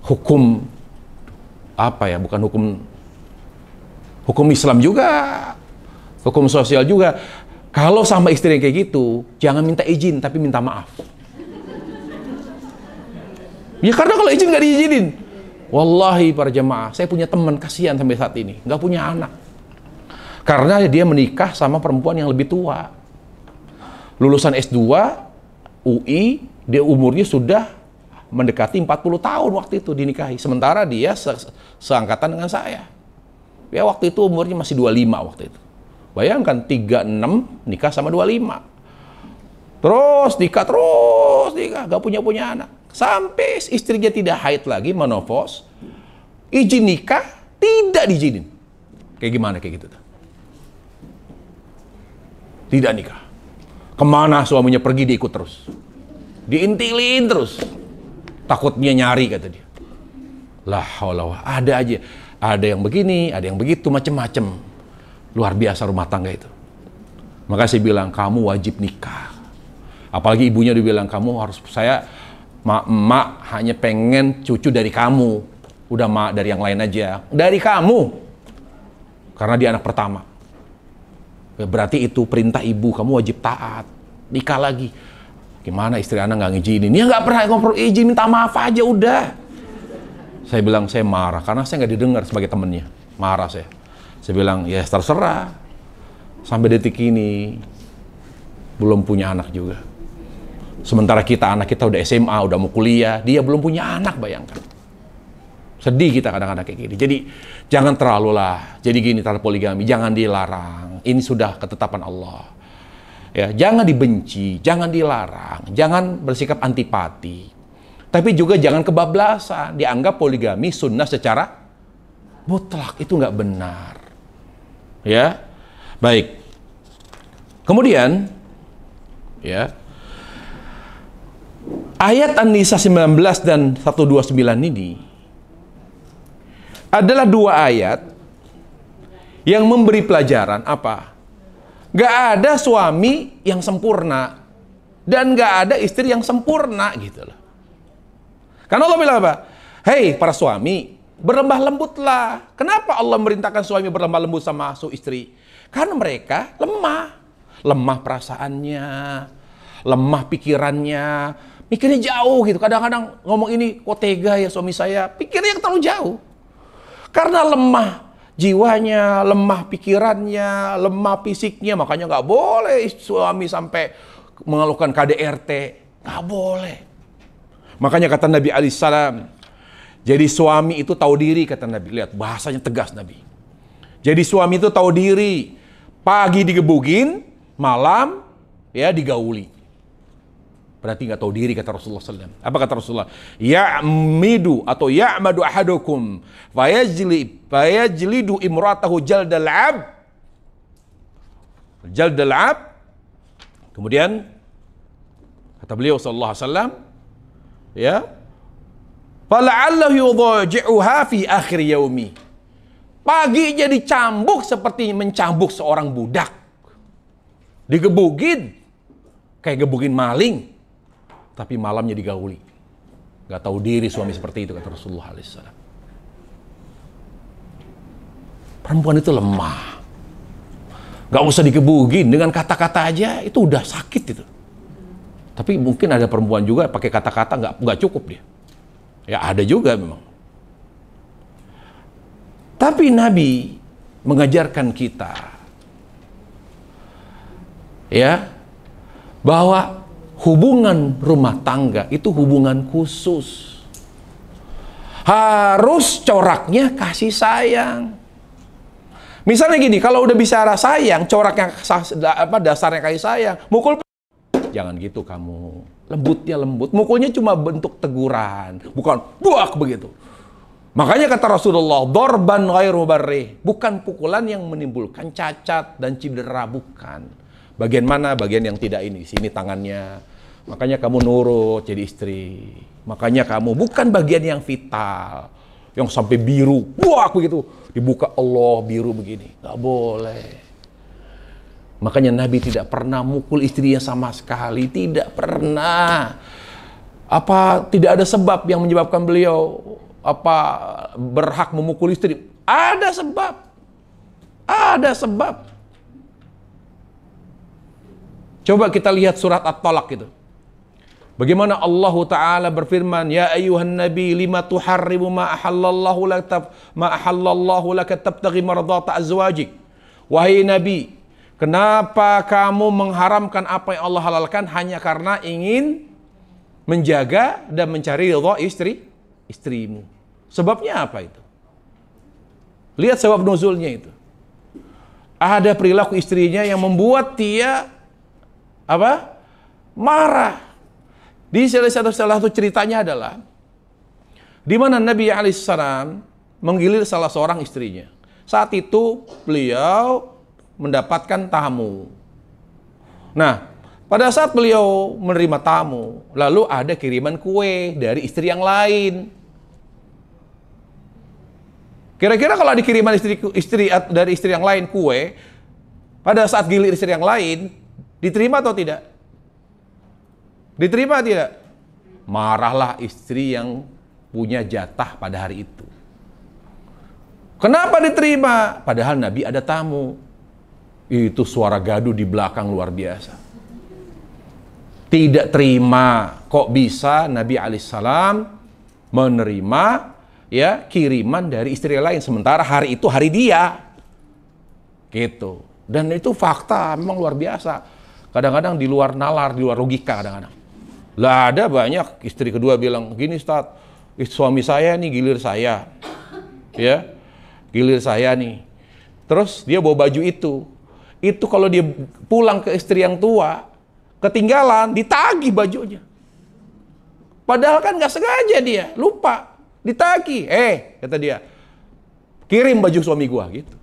S1: hukum bukan hukum Islam juga, hukum sosial juga. Kalau sama istri yang kayak gitu, jangan minta izin tapi minta maaf. Ya karena kalau izin nggak diizinin. Wallahi para jemaah, saya punya teman kasihan sampai saat ini, nggak punya anak. Karena dia menikah sama perempuan yang lebih tua. Lulusan S2, UI, dia umurnya sudah mendekati 40 tahun waktu itu dinikahi. Sementara dia seangkatan dengan saya. Ya waktu itu umurnya masih 25 waktu itu. Bayangkan 36 nikah sama 25. Terus nikah, gak punya anak. Sampai istrinya tidak haid lagi, menopause, izin nikah, tidak diizinin. Kayak gimana kayak gitu? Tidak nikah. Kemana suaminya pergi, dia ikut terus. Diintilin terus. Takutnya nyari, kata dia. Lah, ada aja. Ada yang begini, ada yang begitu, macem-macem. Luar biasa rumah tangga itu. Maka saya bilang, kamu wajib nikah. Apalagi ibunya dibilang, kamu harus, emak hanya pengen cucu dari kamu. Udah mak dari yang lain aja. Dari kamu. Karena dia anak pertama. Berarti itu perintah ibu, kamu wajib taat. Nikah lagi. Gimana istri anak nggak ngizinin? Ya nggak pernah ngobrol izin, minta maaf aja udah. Saya bilang saya marah karena saya nggak didengar sebagai temennya. Marah saya. Saya bilang ya terserah. Sampai detik ini belum punya anak juga. Sementara anak kita udah SMA, udah mau kuliah, dia belum punya anak, bayangkan. Sedih kita kadang-kadang kayak gini. Jadi jangan terlalu lah. Jadi gini, terhadap poligami jangan dilarang. Ini sudah ketetapan Allah. Ya, jangan dibenci, jangan dilarang, jangan bersikap antipati. Tapi juga jangan kebablasan, dianggap poligami sunnah secara mutlak, itu nggak benar. Ya, baik. Kemudian, ya, ayat An-Nisa 19 dan 129 ini adalah dua ayat yang memberi pelajaran apa? Gak ada suami yang sempurna dan gak ada istri yang sempurna gitu loh. Karena Allah bilang apa? Hei para suami, berlemah lembutlah. Kenapa Allah merintahkan suami berlemah lembut sama istri? Karena mereka lemah. Lemah perasaannya, lemah pikirannya, mikirnya jauh gitu. Kadang-kadang ngomong ini, kok tega ya suami saya, pikirnya yang terlalu jauh. Karena lemah jiwanya, lemah pikirannya, lemah fisiknya, makanya nggak boleh suami sampai mengeluhkan KDRT, nggak boleh. Makanya kata Nabi alaihissalam, jadi suami itu tahu diri, kata Nabi. Lihat bahasanya tegas Nabi. Jadi suami itu tahu diri, pagi digebugin, malam ya digauli. Berarti nggak tahu diri, kata Rasulullah SAW. Apa kata Rasulullah? Ya'midu atau ya'madu ahadukum fayajlidu imratahu jaldal ab. Jaldal ab. Kemudian kata beliau sallallahu alaihi wasallam, ya, fala'allahu yudhaji'uha fi akhir yaumi. Pagi jadi cambuk seperti mencambuk seorang budak. Digebugin kayak gebugin maling. Tapi malamnya digauli. Gak tahu diri suami seperti itu, kata Rasulullah SAW. Perempuan itu lemah. Gak usah digebugin, dengan kata-kata aja itu udah sakit itu. Tapi mungkin ada perempuan juga pakai kata-kata gak cukup dia. Ya ada juga memang. Tapi Nabi mengajarkan kita, ya, bahwa hubungan rumah tangga itu hubungan khusus. Harus coraknya kasih sayang. Misalnya gini, kalau udah bicara sayang, coraknya dasarnya kasih sayang, mukul, jangan gitu kamu. Lembutnya lembut, mukulnya cuma bentuk teguran, bukan buak begitu. Makanya kata Rasulullah, dorban ghairu mubarrih, bukan pukulan yang menimbulkan cacat dan cedera, bukan. Bagian mana? Bagian yang tidak ini. Sini tangannya. Makanya kamu nurut jadi istri. Makanya kamu bukan bagian yang vital. Yang sampai biru. Wah, begitu. Dibuka Allah biru begini. Gak boleh. Makanya Nabi tidak pernah mukul istrinya sama sekali. Tidak pernah. Apa tidak ada sebab yang menyebabkan beliau berhak memukul istri? Ada sebab. Ada sebab. Coba kita lihat surat At-Talaq itu. Bagaimana Allah Ta'ala berfirman, ya ayyuhan nabi lima tuharrimu ma ahallallahu laka tabtaghi mardhata azwajik. Wahai Nabi, kenapa kamu mengharamkan apa yang Allah halalkan hanya karena ingin menjaga dan mencari ridha istrimu? Sebabnya apa itu? Lihat sebab nuzulnya itu. Ada perilaku istrinya yang membuat dia marah. Di salah satu ceritanya adalah di mana Nabi alaihissalam menggilir salah seorang istrinya. Saat itu beliau mendapatkan tamu. Nah, pada saat beliau menerima tamu, lalu ada kiriman kue dari istri yang lain. Kira-kira kalau ada kiriman dari istri yang lain kue, pada saat gilir istri yang lain, diterima atau tidak? Diterima tidak? Marahlah istri yang punya jatah pada hari itu. Kenapa diterima? Padahal Nabi ada tamu. Itu suara gaduh di belakang luar biasa. Tidak terima. Kok bisa Nabi alaihissalam menerima ya kiriman dari istri lain sementara hari itu hari dia. Gitu. Dan itu fakta memang luar biasa. Kadang-kadang di luar nalar, di luar logika kadang-kadang. Lah ada banyak istri kedua bilang, gini Ustaz, suami saya nih gilir saya. Ya. Gilir saya nih. Terus dia bawa baju itu. itu kalau dia pulang ke istri yang tua, ketinggalan, ditagih bajunya. Padahal kan nggak sengaja dia, lupa, ditagih. Kata dia, kirim baju suami gua gitu.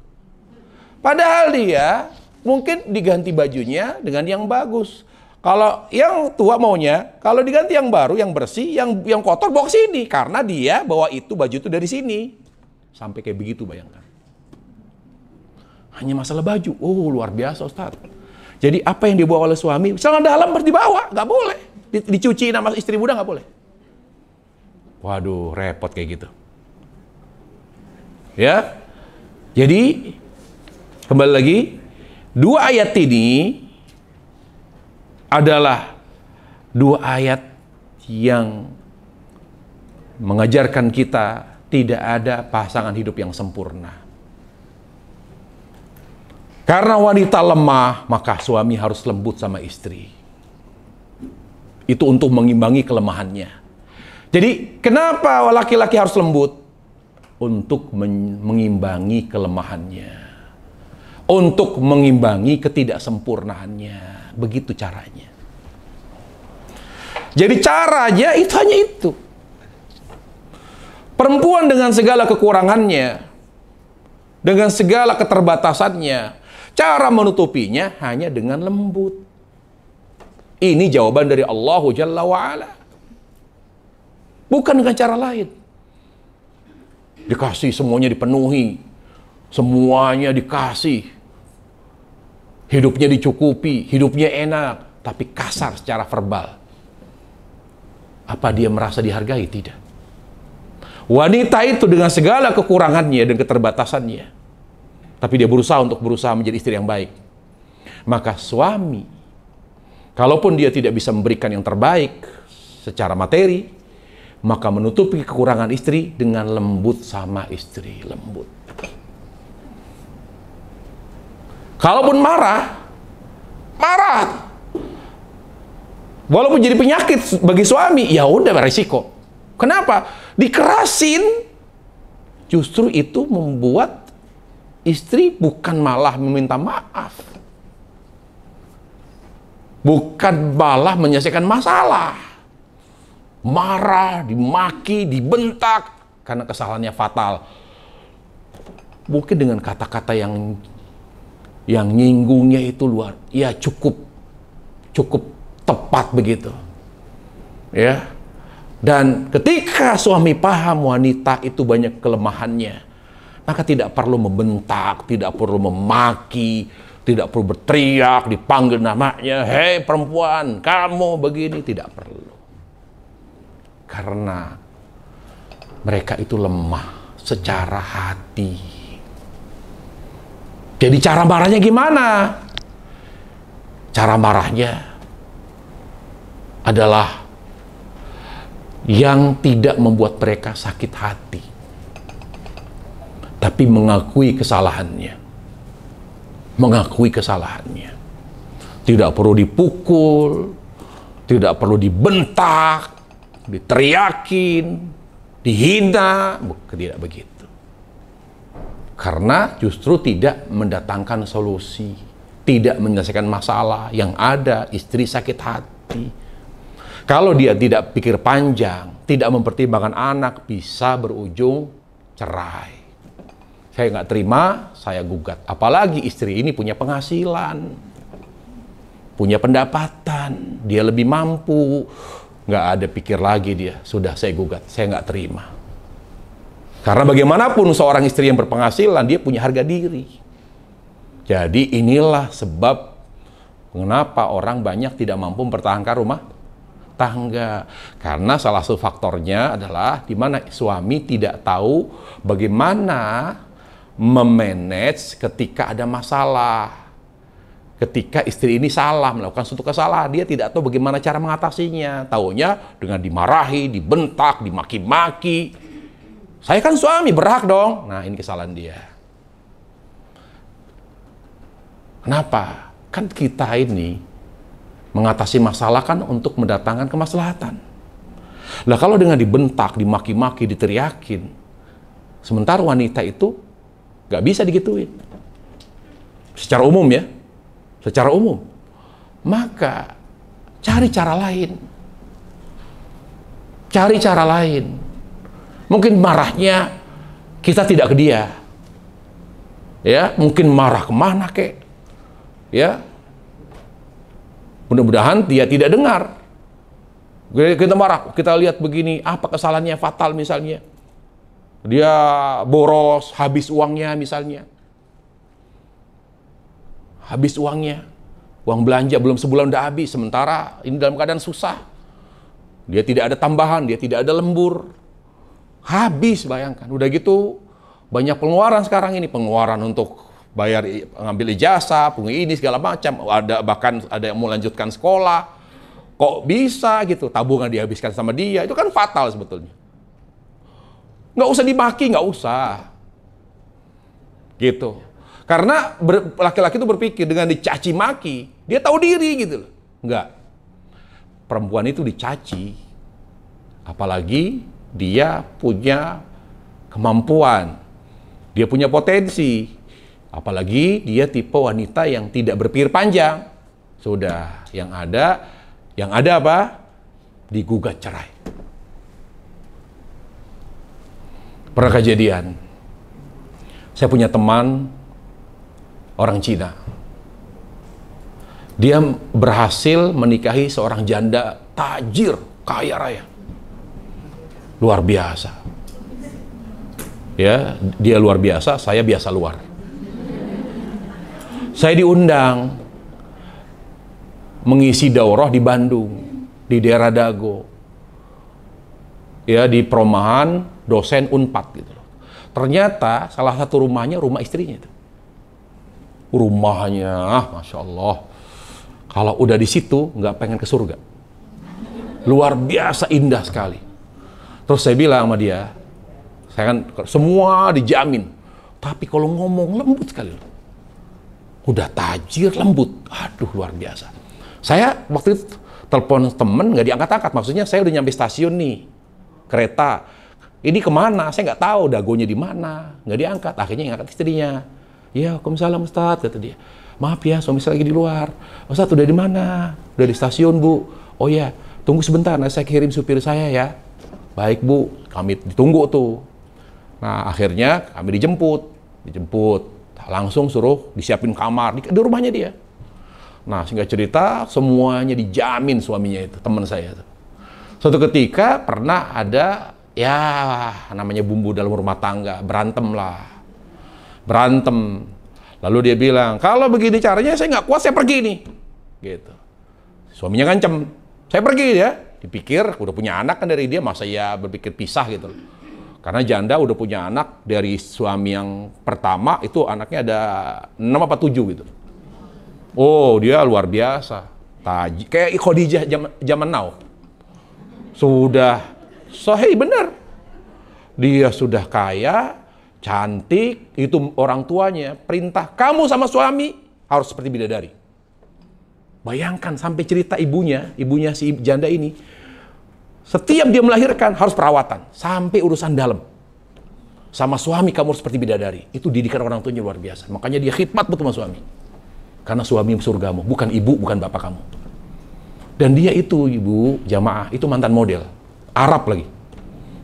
S1: Padahal dia mungkin diganti bajunya dengan yang bagus. Kalau yang tua maunya, kalau diganti yang baru, yang bersih, yang kotor bawa ke sini. Karena dia bawa itu baju itu dari sini. Sampai kayak begitu, bayangkan. Hanya masalah baju. Oh, luar biasa, Ustaz. Jadi apa yang dibawa oleh suami, celana dalam harus dibawa, nggak boleh. Dicuci sama istri muda nggak boleh. Waduh, repot kayak gitu. Ya. Jadi kembali lagi, dua ayat ini adalah dua ayat yang mengajarkan kita tidak ada pasangan hidup yang sempurna. Karena wanita lemah, maka suami harus lembut sama istri. Itu untuk mengimbangi kelemahannya. Jadi, kenapa laki-laki harus lembut? Untuk mengimbangi kelemahannya. Untuk mengimbangi ketidaksempurnaannya. Begitu caranya. Jadi caranya itu hanya itu. Perempuan dengan segala kekurangannya, dengan segala keterbatasannya, cara menutupinya hanya dengan lembut. Ini jawaban dari Allah Jalla wa'ala. Bukan dengan cara lain. Dikasih semuanya, dipenuhi. Semuanya dikasih. Hidupnya dicukupi, hidupnya enak, tapi kasar secara verbal. Apa dia merasa dihargai? Tidak. Wanita itu dengan segala kekurangannya dan keterbatasannya, tapi dia berusaha menjadi istri yang baik. Maka suami, kalaupun dia tidak bisa memberikan yang terbaik secara materi, maka menutupi kekurangan istri dengan lembut sama istri, lembut. Kalaupun marah, walaupun jadi penyakit bagi suami, ya udah beresiko. Kenapa? Dikerasin, justru itu membuat istri bukan malah meminta maaf, bukan malah menyelesaikan masalah, marah, dimaki, dibentak karena kesalahannya fatal. Mungkin dengan kata-kata yang nyinggungnya itu cukup tepat begitu. Ya. Dan ketika suami paham wanita itu banyak kelemahannya, maka tidak perlu membentak, tidak perlu memaki, tidak perlu berteriak, dipanggil namanya, "Hei perempuan, kamu begini," tidak perlu. Karena mereka itu lemah secara hati. Jadi cara marahnya gimana? Cara marahnya adalah yang tidak membuat mereka sakit hati, tapi mengakui kesalahannya. Mengakui kesalahannya. Tidak perlu dipukul, tidak perlu dibentak, diteriakin, dihina, tidak begitu. Karena justru tidak mendatangkan solusi, tidak menyelesaikan masalah. Yang ada istri sakit hati. Kalau dia tidak pikir panjang, tidak mempertimbangkan anak, bisa berujung cerai. Saya nggak terima, saya gugat. Apalagi istri ini punya penghasilan, punya pendapatan, dia lebih mampu, nggak ada pikir lagi dia. Sudah saya gugat, saya nggak terima. Karena bagaimanapun seorang istri yang berpenghasilan, dia punya harga diri. Jadi inilah sebab mengapa orang banyak tidak mampu mempertahankan rumah tangga. Karena salah satu faktornya adalah di mana suami tidak tahu bagaimana memanage ketika ada masalah. Ketika istri ini salah, melakukan suatu kesalahan, dia tidak tahu bagaimana cara mengatasinya. Taunya dengan dimarahi, dibentak, dimaki-maki. Saya kan suami, berhak dong. Nah, ini kesalahan dia. Kenapa? Kan kita ini mengatasi masalah kan untuk mendatangkan kemaslahatan. Nah, kalau dengan dibentak, dimaki-maki, diteriakin, sementara wanita itu nggak bisa digituin. Secara umum ya, secara umum. Maka cari cara lain. Cari cara lain. Mungkin marahnya kita tidak ke dia. Ya, mungkin marah kemana kek. Ya. Mudah-mudahan dia tidak dengar. Kita marah, kita lihat begini, apa kesalahannya fatal misalnya. Dia boros, habis uangnya misalnya. Habis uangnya. Uang belanja belum sebulan udah habis, sementara ini dalam keadaan susah. Dia tidak ada tambahan, dia tidak ada lembur. Habis, bayangkan. Udah gitu, banyak pengeluaran sekarang ini. Pengeluaran untuk bayar, ngambil ijazah, punya ini segala macam. Ada bahkan ada yang mau lanjutkan sekolah. Kok bisa gitu, tabungan dihabiskan sama dia. Itu kan fatal sebetulnya. Nggak usah dimaki, nggak usah. Gitu. Karena laki-laki itu berpikir dengan dicaci maki, dia tahu diri gitu loh. Enggak. Perempuan itu dicaci. Apalagi dia punya kemampuan. Dia punya potensi. Apalagi dia tipe wanita yang tidak berpikir panjang. Sudah, yang ada apa? Digugat cerai. Pernah kejadian. Saya punya teman orang Cina. Dia berhasil menikahi seorang janda tajir, kaya raya. Luar biasa. Ya, dia luar biasa, saya biasa luar. Saya diundang mengisi daurah di Bandung, di daerah Dago. Ya, di perumahan dosen Unpad gitu loh. Ternyata salah satu rumahnya rumah istrinya itu. Rumahnya, Masya Allah. Kalau udah di situ, nggak pengen ke surga. Luar biasa indah sekali. Terus saya bilang sama dia, saya kan semua dijamin. Tapi kalau ngomong lembut sekali loh. Udah tajir, lembut. Aduh, luar biasa. Saya waktu itu telepon temen, nggak diangkat-angkat. Maksudnya saya udah nyampe stasiun nih, kereta. Ini kemana? Saya nggak tahu, dagonya di mana. Nggak diangkat. Akhirnya yang angkat istrinya. Ya, Waalaikumsalam Ustadz, kata dia. Maaf ya, suami saya lagi di luar. Ustadz, udah di mana? Udah di stasiun, Bu. Oh ya, tunggu sebentar, saya kirim supir saya ya. Baik, Bu. Kami ditunggu tuh. Nah, akhirnya kami dijemput. Langsung suruh disiapin kamar di rumahnya dia. Nah, singkat cerita, semuanya dijamin suaminya itu, teman saya itu. Suatu ketika pernah ada, ya namanya bumbu dalam rumah tangga, berantem. Lalu dia bilang, kalau begini caranya saya nggak kuat, saya pergi nih. Gitu. Suaminya ngancem, saya pergi ya. Dipikir udah punya anak kan dari dia, masa ya berpikir pisah gitu. Karena janda udah punya anak dari suami yang pertama, itu anaknya ada 6 apa 7 gitu. Oh, dia luar biasa. Kayak Khadijah zaman now. Sudah sahih bener. Dia sudah kaya, cantik, itu orang tuanya perintah kamu sama suami harus seperti bidadari. Bayangkan sampai cerita ibunya si janda ini, setiap dia melahirkan harus perawatan sampai urusan dalam. Sama suami kamu harus seperti bidadari. Itu didikan orang tuanya luar biasa. Makanya dia khidmat betul sama suami. Karena suami surgamu, bukan ibu, bukan bapak kamu. Dan dia itu, ibu jamaah, itu mantan model, Arab lagi.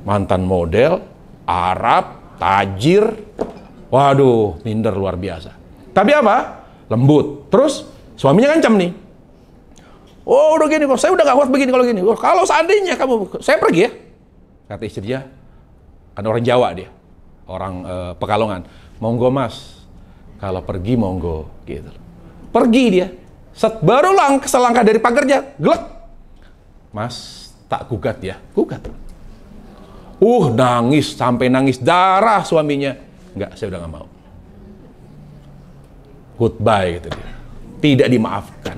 S1: Mantan model, Arab, tajir, waduh, minder luar biasa. Tapi apa? Lembut. Terus suaminya ngancam nih. Oh, udah gini kok, saya udah gak kuat begini kalau gini. Oh, kalau seandainya kamu, saya pergi ya. Kata istrinya, kan orang Jawa dia, orang Pekalongan. Monggo mas, kalau pergi monggo, gitu. Pergi dia. Baru selangkah dari pagarnya, glek. Mas, tak gugat ya, gugat. Nangis, sampai nangis darah suaminya. Enggak, saya udah gak mau. Goodbye, gitu dia. Tidak dimaafkan.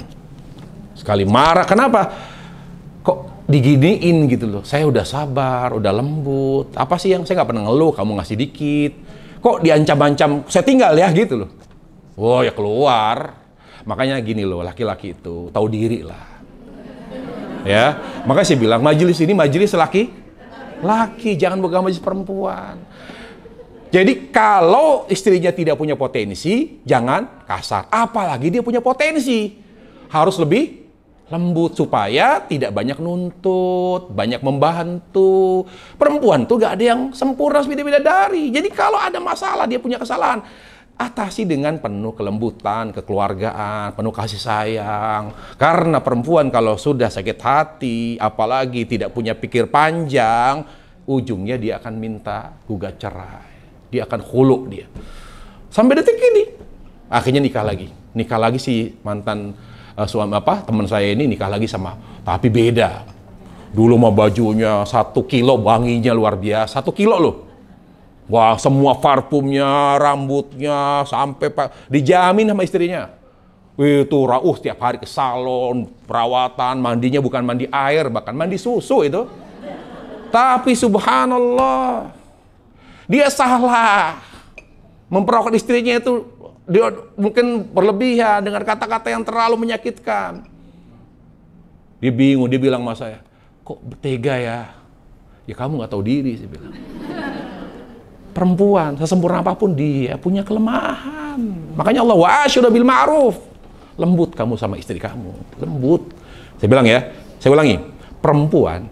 S1: Sekali marah, kenapa? Kok diginiin gitu loh. Saya udah sabar, udah lembut. Apa sih yang saya nggak pernah ngeluh, kamu ngasih dikit. Kok diancam-ancam, saya tinggal ya gitu loh. Oh ya keluar. Makanya gini loh, laki-laki itu tahu diri lah. Ya, makanya saya bilang majelis ini majelis laki, jangan bukan majelis perempuan. Jadi kalau istrinya tidak punya potensi, jangan kasar. Apalagi dia punya potensi. Harus lebih lembut supaya tidak banyak nuntut, banyak membantu. Perempuan tuh gak ada yang sempurna seperti bidadari. Jadi kalau ada masalah, dia punya kesalahan, atasi dengan penuh kelembutan, kekeluargaan, penuh kasih sayang. Karena perempuan kalau sudah sakit hati, apalagi tidak punya pikir panjang, ujungnya dia akan minta gugat cerai. Dia akan khulu dia. Sampai detik ini. Akhirnya nikah lagi si mantan suami teman saya ini nikah lagi sama, tapi beda. Dulu mah bajunya 1 kilo, wanginya luar biasa, 1 kilo loh. Wah, semua parfumnya, rambutnya, sampai dijamin sama istrinya. Itu setiap hari ke salon, perawatan, mandinya bukan mandi air, bahkan mandi susu itu. Tapi subhanallah, dia salah. Memperawat istrinya itu dia mungkin berlebihan dengan kata-kata yang terlalu menyakitkan. Dia bingung, dia bilang sama saya, kok tega ya? Ya kamu nggak tahu diri, saya bilang. Perempuan, sesempurna apapun dia punya kelemahan. Makanya Allah wa'asyiru bil ma'ruf. Lembut kamu sama istri kamu, lembut. Saya bilang ya, saya ulangi, perempuan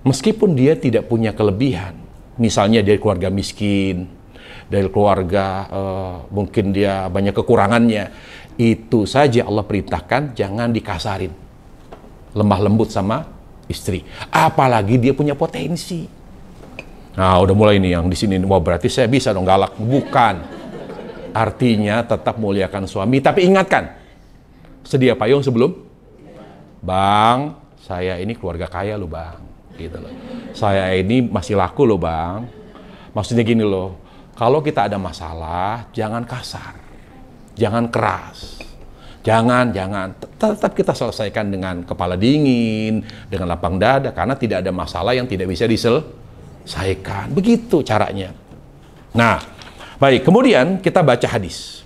S1: meskipun dia tidak punya kelebihan, misalnya dari keluarga miskin, dari keluarga mungkin dia banyak kekurangannya, itu saja Allah perintahkan jangan dikasarin, lemah lembut sama istri. Apalagi dia punya potensi. Nah, udah mulai nih yang di sini, wah berarti saya bisa dong galak. Bukan. Artinya tetap muliakan suami, tapi ingatkan, sedia payung sebelum, bang, saya ini keluarga kaya loh bang, gitu loh. Saya ini masih laku loh bang. Maksudnya gini loh, kalau kita ada masalah, jangan kasar, jangan keras, jangan, tetap kita selesaikan dengan kepala dingin, dengan lapang dada, karena tidak ada masalah yang tidak bisa diselesaikan. Begitu caranya. Nah, baik, kemudian kita baca hadis.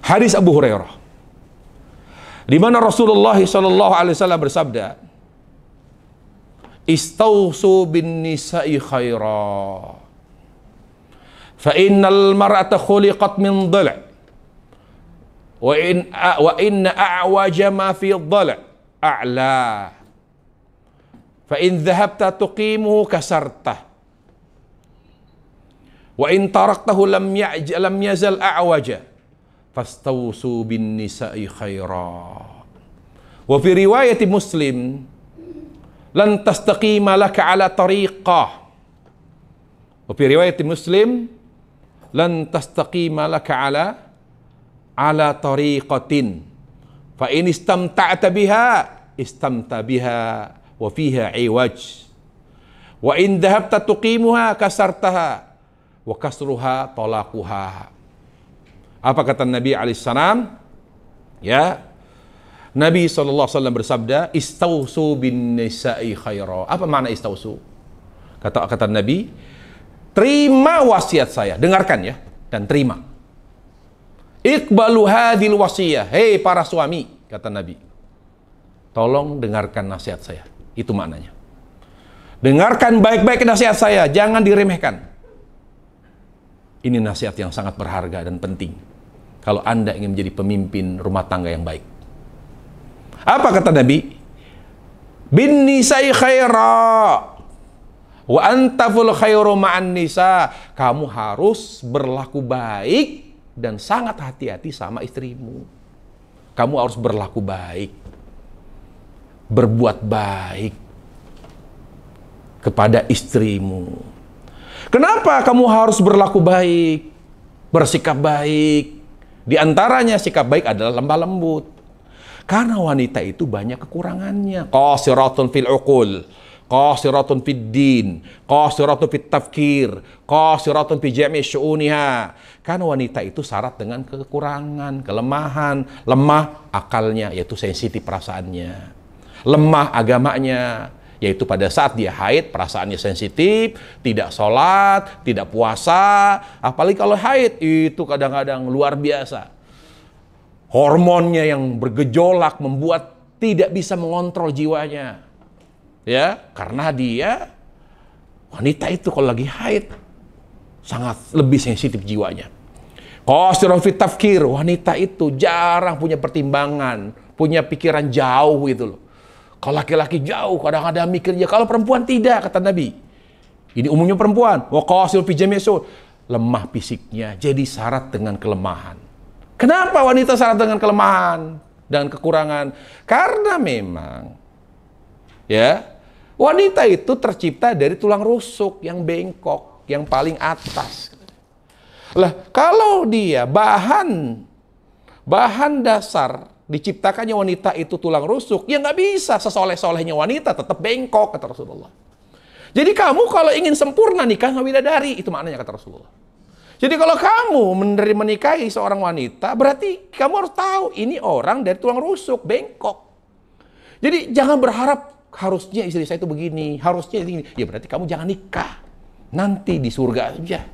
S1: Hadis Abu Hurairah, di mana Rasulullah SAW bersabda, "Istausu bin nisa'i khaira. Fa innal mar'ata khuliqat min dhil'. Wa inna a'waja ma fi dhil' a'la. Fa in dhahabta tuqimuhu kasartah. Wa in taraktahu lam yazal a'waja. Fastausu bin nisa'i khaira." Wa fi riwayat Muslim, "Lan tastaqima laka ala tariqah." Wa fi riwayat Muslim, "Lan tastaqima laka ala tariqatin. Fa in istamta'ta biha, istamta biha wa fiha iwaj. Wa in dhahabta tuqimuha kasartaha wa kasruha talaquha." Apa kata Nabi alaihissalam? Ya, Nabi SAW bersabda, "Istausu bin nisa'i khaira." Apa makna istausu? Kata Nabi, terima wasiat saya, dengarkan ya, dan terima. Iqbalu hadhil wasiyah. Hei para suami, kata Nabi, tolong dengarkan nasihat saya. Itu maknanya. Dengarkan baik-baik nasihat saya, jangan diremehkan. Ini nasihat yang sangat berharga dan penting kalau Anda ingin menjadi pemimpin rumah tangga yang baik. Apa kata Nabi? Bin nisa'i khaira wa antaful khairu ma'an nisa. Kamu harus berlaku baik dan sangat hati-hati sama istrimu. Kamu harus berlaku baik, berbuat baik kepada istrimu. Kenapa kamu harus berlaku baik, bersikap baik? Di antaranya sikap baik adalah lemah lembut. Karena wanita itu banyak kekurangannya. Qasiratun fil uqul, qasiratun fid din, qasiratun fit tafkir, qasiratun fi jami' syu'uniha. Karena wanita itu syarat dengan kekurangan, kelemahan, lemah akalnya, yaitu sensitif perasaannya. Lemah agamanya, yaitu pada saat dia haid perasaannya sensitif, tidak sholat, tidak puasa. Apalagi kalau haid itu kadang-kadang luar biasa. Hormonnya yang bergejolak membuat tidak bisa mengontrol jiwanya. Ya, karena dia wanita itu kalau lagi haid sangat lebih sensitif jiwanya. Qasirun fit tafkir, wanita itu jarang punya pertimbangan, punya pikiran jauh gitu loh. Kalau laki-laki jauh, kadang-kadang mikirnya, kalau perempuan tidak, kata Nabi. Ini umumnya perempuan. Wa qasirun fi jami' syu'un, lemah fisiknya, jadi syarat dengan kelemahan. Kenapa wanita syarat dengan kelemahan dan kekurangan? Karena memang ya, wanita itu tercipta dari tulang rusuk yang bengkok, yang paling atas. Lah, kalau dia bahan dasar diciptakannya wanita itu tulang rusuk, ya nggak bisa sesoleh-solehnya wanita tetap bengkok, kata Rasulullah. Jadi kamu kalau ingin sempurna nikah sama bidadari, itu maknanya kata Rasulullah. Jadi kalau kamu menikahi seorang wanita, berarti kamu harus tahu ini orang dari tulang rusuk, bengkok. Jadi jangan berharap harusnya istri saya itu begini, harusnya ini. Ya berarti kamu jangan nikah. Nanti di surga aja.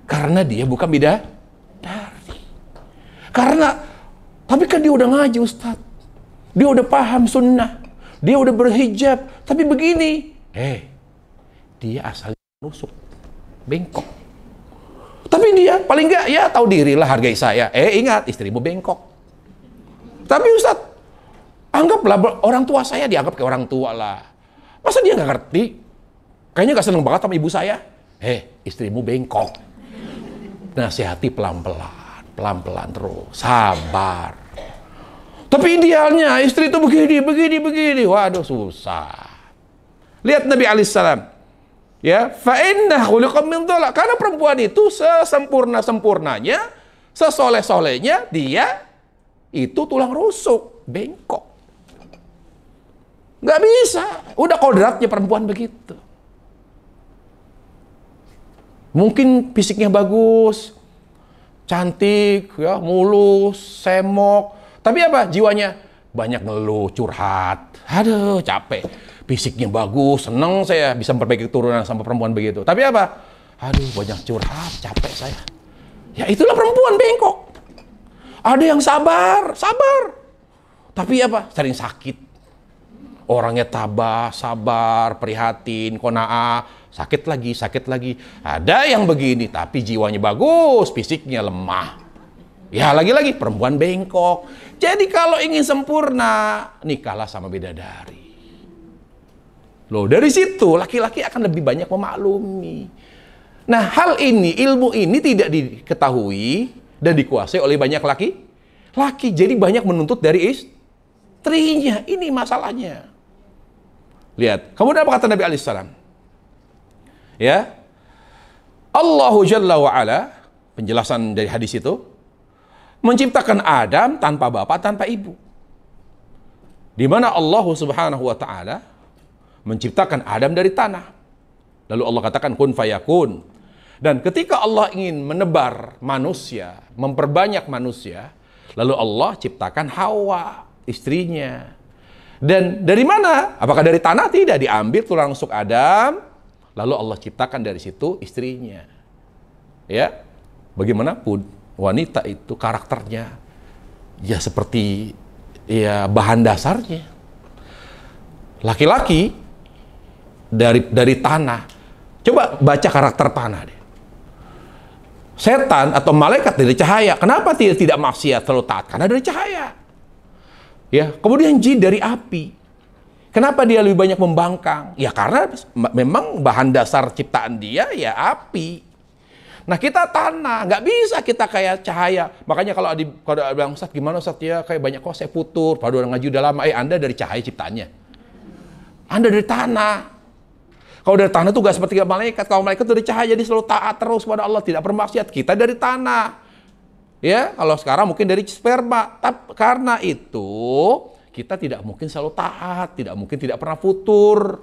S1: Karena dia bukan bidadari. Tapi kan dia udah ngaji, Ustaz. Dia udah paham sunnah. Dia udah berhijab. Tapi begini. Dia asalnya nusuk. Bengkok. Tapi dia paling enggak, ya tahu diri lah, hargai saya. Ingat, istrimu bengkok. Tapi Ustaz, anggaplah orang tua saya dianggap kayak orang tua lah. Masa dia nggak ngerti? Kayaknya nggak seneng banget sama ibu saya. Istrimu bengkok. Nasihati pelan-pelan terus, sabar. Tapi idealnya istri itu begini. Waduh, susah. Lihat Nabi alaihissalam. Ya, fa inna khuliqat min dhalal. Karena perempuan itu sesempurna-sempurnanya, sesoleh-solehnya, dia itu tulang rusuk, bengkok. Nggak bisa. Udah kodratnya perempuan begitu. Mungkin fisiknya bagus, cantik, ya, mulus, semok. Tapi apa? Jiwanya banyak ngeluh, curhat. Aduh, capek. Fisiknya bagus, seneng saya bisa memperbaiki keturunan sama perempuan begitu. Tapi apa? Aduh, banyak curhat, capek saya. Ya itulah perempuan bengkok. Ada yang sabar. Tapi apa? Sering sakit. Orangnya tabah, sabar, prihatin, qanaah. Sakit lagi. Ada yang begini, tapi jiwanya bagus, fisiknya lemah. Ya, lagi-lagi perempuan bengkok. Jadi kalau ingin sempurna, nikahlah sama bidadari. Loh, dari situ laki-laki akan lebih banyak memaklumi. Nah, hal ini, ilmu ini tidak diketahui dan dikuasai oleh banyak laki. Jadi banyak menuntut dari istrinya. Ini masalahnya. Lihat, kemudian apa kata Nabi alaihissalam? Ya, Allahu Jalla wa'ala, penjelasan dari hadis itu, menciptakan Adam tanpa bapak, tanpa ibu. Di mana Allah Subhanahu wa ta'ala menciptakan Adam dari tanah. Lalu Allah katakan kun fayakun. Dan ketika Allah ingin menebar manusia, memperbanyak manusia, lalu Allah ciptakan Hawa, istrinya. Dan dari mana? Apakah dari tanah? Tidak, diambil tulang rusuk Adam, lalu Allah ciptakan dari situ istrinya. Ya, bagaimanapun wanita itu karakternya ya seperti ya bahan dasarnya. Laki-laki dari tanah. Coba baca karakter tanah deh. Setan atau malaikat dari cahaya. Kenapa tidak maksiat selalu taat? Karena dari cahaya. Ya, kemudian jin dari api. Kenapa dia lebih banyak membangkang? Ya karena memang bahan dasar ciptaan dia ya api. Nah kita tanah, nggak bisa kita kayak cahaya. Makanya kalau bilang Ustaz gimana Ustaz ya kayak banyak kok saya putur. Padahal orang ngaji udah lama. Anda dari cahaya ciptaannya. Anda dari tanah. Kalau dari tanah itu nggak seperti malaikat. Kalau malaikat dari cahaya jadi selalu taat terus pada Allah, tidak bermaksiat. Kita dari tanah. Ya, kalau sekarang mungkin dari sperma. Tapi karena itu kita tidak mungkin selalu taat, tidak mungkin tidak pernah futur.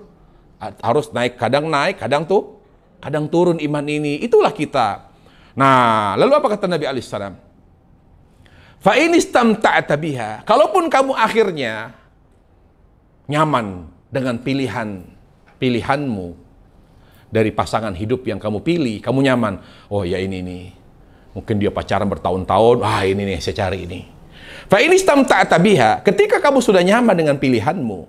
S1: Harus naik, kadang turun iman ini. Itulah kita. Nah, lalu apa kata Nabi alaihissalam? Fa in istamta'ta biha. Kalaupun kamu akhirnya nyaman dengan pilihanmu dari pasangan hidup yang kamu pilih, kamu nyaman. Oh ya ini nih. Mungkin dia pacaran bertahun-tahun. Ini nih saya cari ini. Fa in istamta'ta biha, ketika kamu sudah nyaman dengan pilihanmu,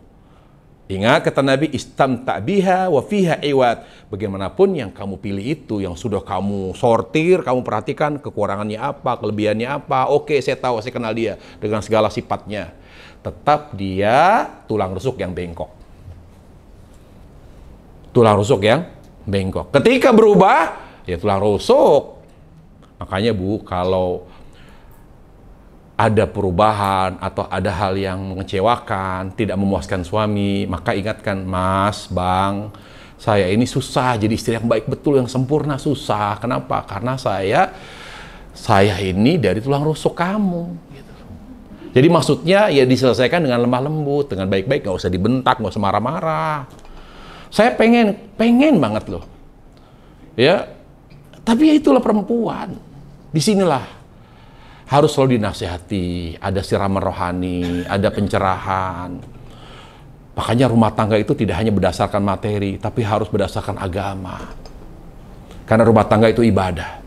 S1: Ingat kata Nabi, istamta biha wa fiha iwat. Bagaimanapun yang kamu pilih itu, yang sudah kamu sortir, kamu perhatikan kekurangannya apa, kelebihannya apa. Oke, saya tahu, saya kenal dia dengan segala sifatnya. Tetap dia tulang rusuk yang bengkok. Tulang rusuk yang bengkok. Ketika berubah, ya tulang rusuk. Makanya Bu, kalau ada perubahan atau ada hal yang mengecewakan, tidak memuaskan suami, maka ingatkan, Mas, Bang, saya ini susah jadi istri yang baik betul, yang sempurna, susah. Kenapa? Karena saya ini dari tulang rusuk kamu. Gitu. Jadi maksudnya ya diselesaikan dengan lemah lembut, dengan baik-baik, nggak usah dibentak, nggak usah marah-marah. Saya pengen banget loh, ya. Tapi ya itulah perempuan. Disinilah harus selalu dinasihati, ada siraman rohani, ada pencerahan. Makanya rumah tangga itu tidak hanya berdasarkan materi, tapi harus berdasarkan agama. Karena rumah tangga itu ibadah.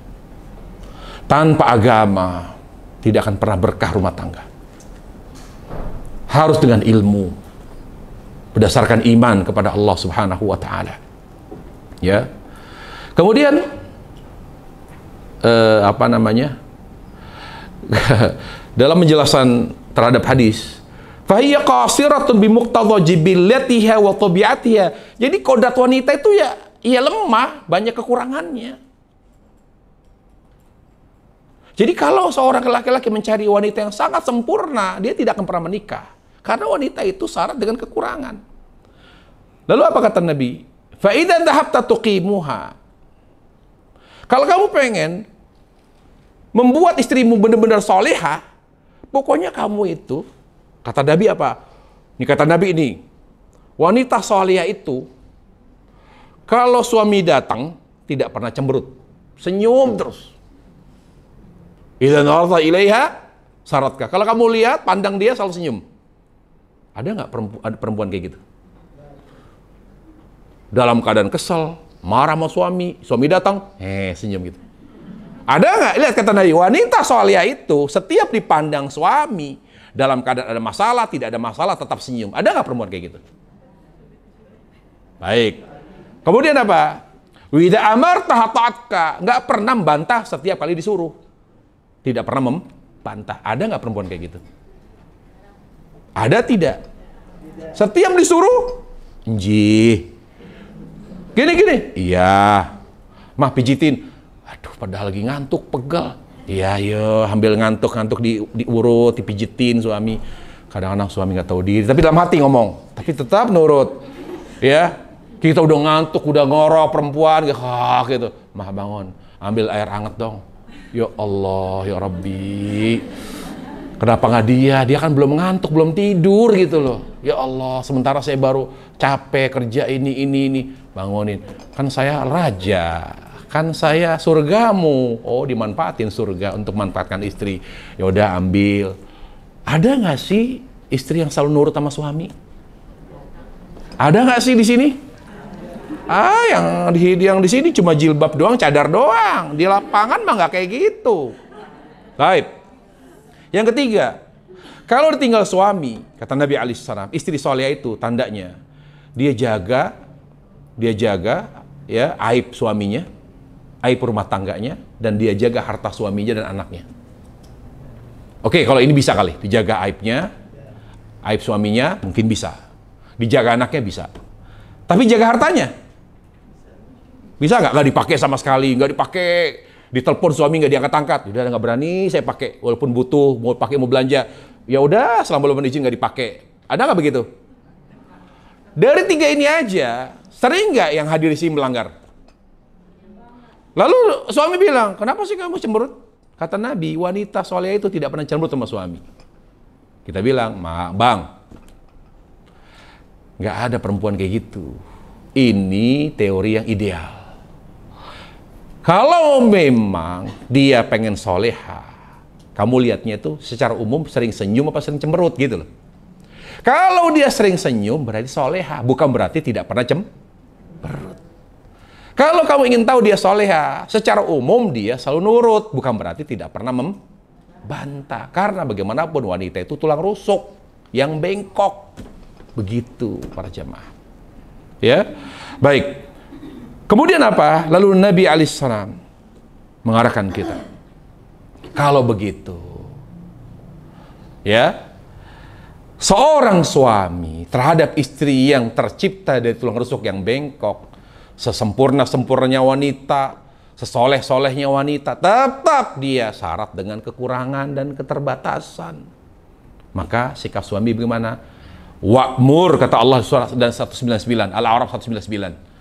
S1: Tanpa agama, tidak akan pernah berkah rumah tangga. Harus dengan ilmu, berdasarkan iman kepada Allah Subhanahu wa Ta'ala. Ya. Kemudian, dalam penjelasan terhadap hadis, fahiya qasiratun bimuqtadha jibillatiha wa tabi'atiha. Jadi kodrat wanita itu ya lemah, banyak kekurangannya. Jadi kalau seorang laki-laki mencari wanita yang sangat sempurna, dia tidak akan pernah menikah. Karena wanita itu syarat dengan kekurangan. Lalu apa kata Nabi? Fa idza dhahabta tuqimuha. Kalau kamu pengen membuat istrimu benar-benar soleha, pokoknya kamu itu, kata Nabi apa? Ini kata Nabi ini, wanita soleha itu, kalau suami datang, tidak pernah cemberut. Senyum terus. Idza nazarta ilaiha, saratka. Kalau kamu lihat, pandang dia selalu senyum. Ada nggak perempuan kayak gitu? Dalam keadaan kesel, marah sama suami datang, senyum gitu. Ada nggak? Lihat kata Nabi, wanita solehah itu setiap dipandang suami dalam keadaan ada masalah, tidak ada masalah, tetap senyum. Ada nggak perempuan kayak gitu? Baik. Kemudian apa? Wida amar tahataatka, nggak pernah membantah setiap kali disuruh. Tidak pernah membantah. Ada nggak perempuan kayak gitu? Ada tidak? Setiap disuruh, gini. Iya. Mah pijitin. Aduh, padahal lagi ngantuk, pegal. Iya, ambil ngantuk diurut, dipijitin suami. Kadang-kadang suami nggak tahu diri, tapi dalam hati ngomong, tapi tetap nurut. Ya, kita udah ngantuk, udah ngorok perempuan, gitu. Mah bangun, ambil air hangat dong. Ya Allah, ya Rabbi. Kenapa nggak dia? Dia kan belum ngantuk, belum tidur gitu loh. Ya Allah, sementara saya baru capek kerja ini. Bangunin. Kan saya raja. Kan saya surgamu. Oh, dimanfaatin surga untuk manfaatkan istri. Ya udah ambil. Ada nggak sih istri yang selalu nurut sama suami? Ada nggak sih di sini? Yang di sini cuma jilbab doang, cadar doang. Di lapangan mah nggak kayak gitu. Baik. Yang ketiga, kalau ditinggal suami, kata Nabi alaihissalam, istri solehah itu tandanya dia jaga ya aib suaminya, aib rumah tangganya, dan dia jaga harta suaminya dan anaknya. Oke, kalau ini bisa kali, dijaga aibnya, aib suaminya mungkin bisa, dijaga anaknya bisa. Tapi jaga hartanya, bisa nggak dipakai sama sekali, nggak dipakai, ditelepon suami nggak diangkat-angkat, udah nggak berani saya pakai, walaupun butuh, mau pakai mau belanja, ya udah selama belum izin nggak dipakai. Ada nggak begitu? Dari tiga ini aja, sering nggak yang hadir di sini melanggar? Lalu suami bilang, kenapa sih kamu cemberut? Kata Nabi, wanita soleh itu tidak pernah cemberut sama suami. Kita bilang, Bang, nggak ada perempuan kayak gitu. Ini teori yang ideal. Kalau memang dia pengen soleha, kamu lihatnya tuh secara umum sering senyum apa sering cemberut gitu loh. Kalau dia sering senyum berarti soleha, bukan berarti tidak pernah cemberut. Kalau kamu ingin tahu dia soleha, secara umum dia selalu nurut, bukan berarti tidak pernah membantah. Karena bagaimanapun wanita itu tulang rusuk yang bengkok. Begitu para jamaah. Ya, baik. Kemudian apa? Lalu Nabi alaihissalam mengarahkan kita. Kalau begitu, ya, seorang suami terhadap istri yang tercipta dari tulang rusuk yang bengkok, sesempurna-sempurnanya wanita, sesoleh-solehnya wanita, tetap dia syarat dengan kekurangan dan keterbatasan. Maka sikap suami bagaimana? Wa'mur, kata Allah dan 199, Al-A'raf 199.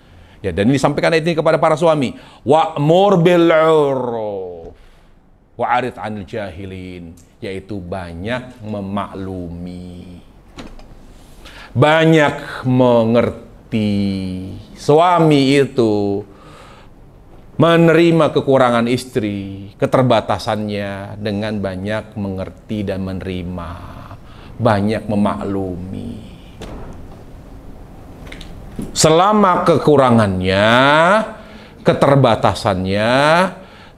S1: Ya, dan ini disampaikan ayat ini kepada para suami. Wa'mur bil'uruf wa'arid 'anil jahilin, yaitu banyak memaklumi, banyak mengerti. Suami itu menerima kekurangan istri, keterbatasannya dengan banyak mengerti dan menerima, banyak memaklumi. Selama kekurangannya, keterbatasannya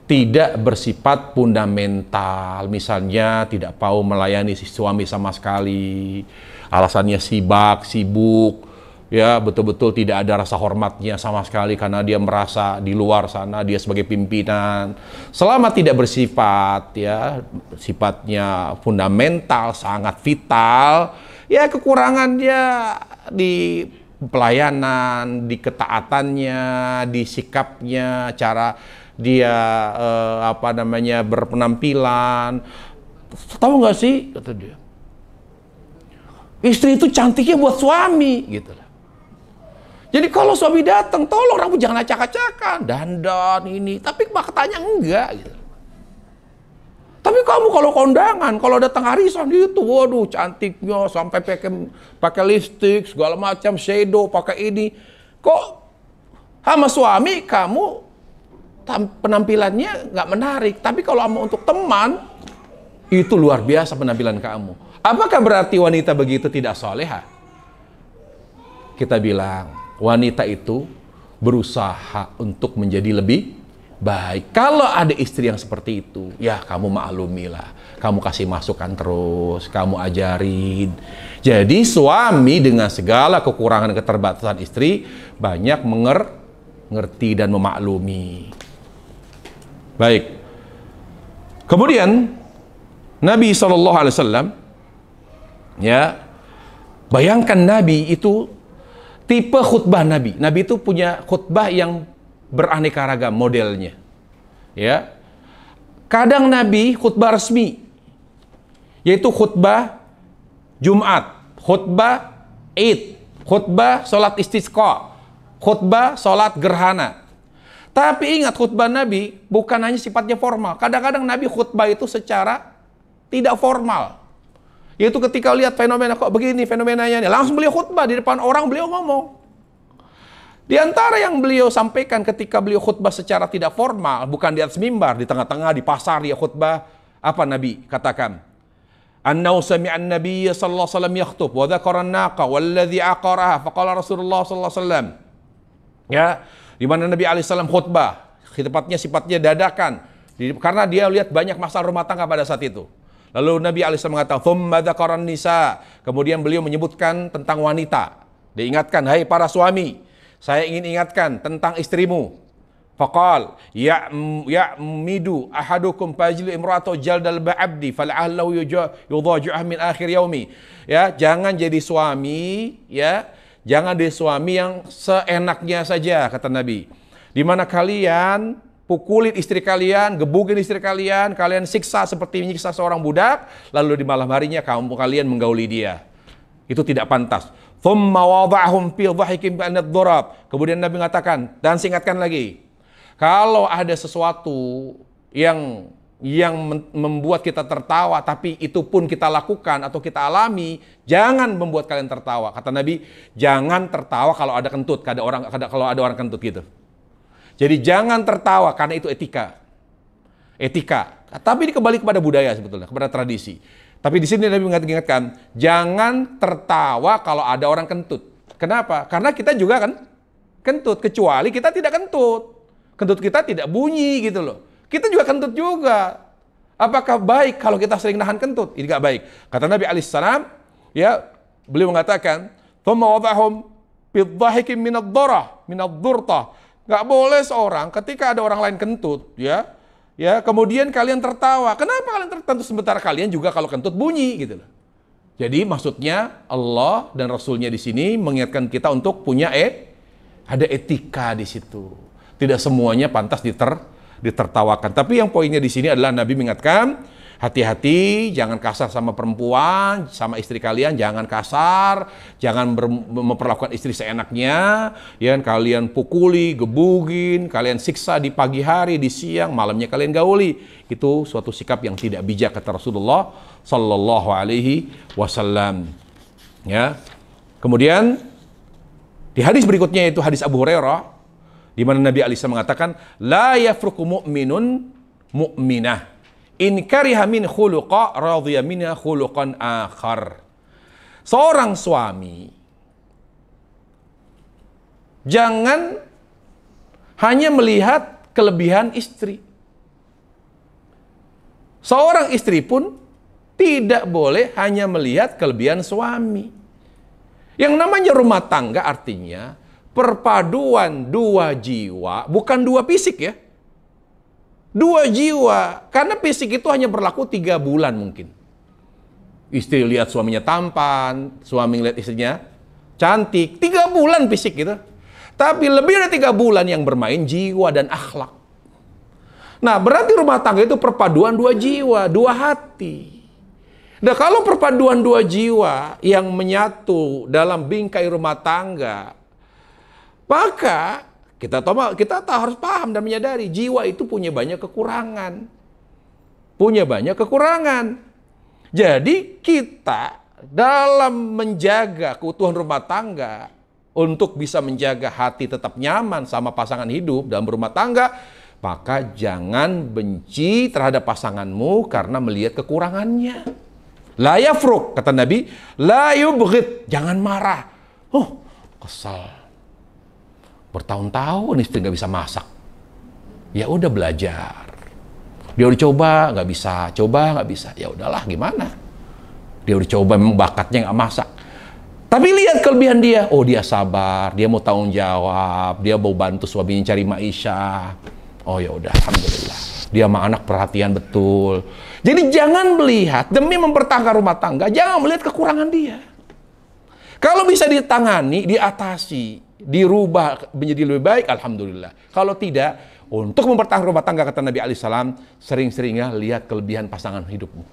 S1: tidak bersifat fundamental, misalnya tidak mau melayani si suami sama sekali, alasannya sibuk, ya, betul-betul tidak ada rasa hormatnya sama sekali karena dia merasa di luar sana dia sebagai pimpinan. Selama tidak bersifat, ya, sifatnya fundamental, sangat vital, ya, kekurangannya di pelayanan, di ketaatannya, di sikapnya, cara dia berpenampilan. Tahu nggak sih, kata dia, istri itu cantiknya buat suami, gitu lah. Jadi kalau suami datang, tolong kamu jangan acak-acakan, dandan ini, tapi makanya enggak, gitu. Tapi kamu kalau kondangan, kalau datang arisan itu, waduh, cantiknya sampai pakai lipstick segala macam, shadow, pakai ini. Kok sama suami kamu penampilannya nggak menarik, tapi kalau untuk teman itu luar biasa penampilan kamu. Apakah berarti wanita begitu tidak soleha? Kita bilang wanita itu berusaha untuk menjadi lebih baik. Kalau ada istri yang seperti itu, ya kamu maklumilah, kamu kasih masukan terus, kamu ajarin. Jadi suami dengan segala kekurangan dan keterbatasan istri banyak mengerti dan memaklumi. Baik. Kemudian Nabi SAW, ya, bayangkan Nabi itu tipe khutbah Nabi. Nabi itu punya khutbah yang beraneka ragam modelnya, ya. Kadang Nabi khutbah resmi, yaitu khutbah Jumat, khutbah Id, khutbah sholat istisqa, khutbah sholat gerhana. Tapi ingat, khutbah Nabi bukan hanya sifatnya formal. Kadang-kadang Nabi khutbah itu secara tidak formal, yaitu ketika lihat fenomena, kok begini fenomenanya, langsung beliau khutbah di depan orang, beliau ngomong. Di antara yang beliau sampaikan ketika beliau khutbah secara tidak formal, bukan di atas mimbar, di tengah-tengah, di pasar dia khutbah, apa Nabi katakan? Annau sami'an nabiyya sallallahu alaihi wasallam yakhutub wa dzakara an-naqa walladzi aqaraha faqala Rasulullah sallallahu alaihi wasallam. Ya, di mana Nabi alaihi salam khutbah, sifatnya dadakan, karena dia lihat banyak masalah rumah tangga pada saat itu. Lalu Nabi alaihi salam mengatakan, "Tsumma dzakara an-nisa." Kemudian beliau menyebutkan tentang wanita. Diingatkan, hai para suami, saya ingin ingatkan tentang istrimu. Faqal ya'midu ahadukum fajlu imra'atu jaldal ba'abdi fal'allahu yudhaji'ah min akhir yaumi. Ya, jangan jadi suami, ya, jangan jadi suami yang seenaknya saja, kata Nabi. Di mana kalian pukulin istri kalian, gebugin istri kalian, kalian siksa seperti menyiksa seorang budak, lalu di malam harinya kalian menggauli dia. Itu tidak pantas. Thumma wada'ahum fi dhahikin ba'nad dhurab. Kemudian Nabi mengatakan, dan singkatkan lagi, kalau ada sesuatu yang membuat kita tertawa, tapi itu pun kita lakukan atau kita alami, jangan membuat kalian tertawa. Kata Nabi, jangan tertawa kalau ada kentut, kalau ada orang kentut gitu. Jadi jangan tertawa karena itu etika. Tapi ini kembali kepada budaya sebetulnya, kepada tradisi. Tapi di sini Nabi mengingatkan, jangan tertawa kalau ada orang kentut. Kenapa? Karena kita juga kan kentut, kecuali kita tidak kentut. Kentut kita tidak bunyi gitu loh. Kita juga kentut juga. Apakah baik kalau kita sering nahan kentut? Ini nggak baik. Kata Nabi alaihissalam, ya, beliau mengatakan, Thumma wadahum bidhahikin minad-dhurtah. Nggak boleh seorang ketika ada orang lain kentut, ya, kemudian kalian tertawa. Kenapa kalian tertawa? Sementara kalian juga kalau kentut bunyi, gitu loh. Jadi maksudnya Allah dan Rasulnya di sini mengingatkan kita untuk punya ada etika di situ. Tidak semuanya pantas ditertawakan. Tapi yang poinnya di sini adalah Nabi mengingatkan, hati-hati, jangan kasar sama perempuan, sama istri kalian, jangan kasar, jangan memperlakukan istri seenaknya, ya, kalian pukuli, gebugin, kalian siksa di pagi hari, di siang, malamnya kalian gauli. Itu suatu sikap yang tidak bijak kata Rasulullah Sallallahu Alaihi Wasallam. Ya, kemudian di hadis berikutnya itu hadis Abu Hurairah, di mana Nabi Alisa mengatakan, la yafruku mu'minun mu'minah. In kariha min khuluqa radhiya minha khuluqan akhar. Seorang suami jangan hanya melihat kelebihan istri. Seorang istri pun tidak boleh hanya melihat kelebihan suami. Yang namanya rumah tangga artinya perpaduan dua jiwa, bukan dua fisik ya. Dua jiwa, karena fisik itu hanya berlaku 3 bulan mungkin. Istri lihat suaminya tampan, suami lihat istrinya cantik, 3 bulan fisik gitu. Tapi lebih dari 3 bulan yang bermain jiwa dan akhlak. Nah, berarti rumah tangga itu perpaduan 2 jiwa, 2 hati. Nah, kalau perpaduan 2 jiwa yang menyatu dalam bingkai rumah tangga, maka kita harus paham dan menyadari jiwa itu punya banyak kekurangan. Punya banyak kekurangan. Jadi kita dalam menjaga keutuhan rumah tangga, untuk bisa menjaga hati tetap nyaman sama pasangan hidup dalam berumah tangga, maka jangan benci terhadap pasanganmu karena melihat kekurangannya. La yafruk, kata Nabi, la yubghid, jangan marah. Oh, kesal. Bertahun-tahun istri nggak bisa masak. Ya udah belajar. Dia udah coba nggak bisa, Ya udahlah, gimana? Dia udah coba, memang bakatnya nggak masak. Tapi lihat kelebihan dia. Oh, dia sabar, dia mau tanggung jawab, dia mau bantu suaminya cari maisha. Oh ya udah, alhamdulillah. Dia sama anak perhatian betul. Jadi jangan melihat demi mempertahankan rumah tangga, jangan melihat kekurangan dia. Kalau bisa ditangani, diatasi, dirubah menjadi lebih baik, alhamdulillah. Kalau tidak, untuk mempertahankan rumah tangga, kata Nabi alaihissalam, sering-seringnya lihat kelebihan pasangan hidupmu.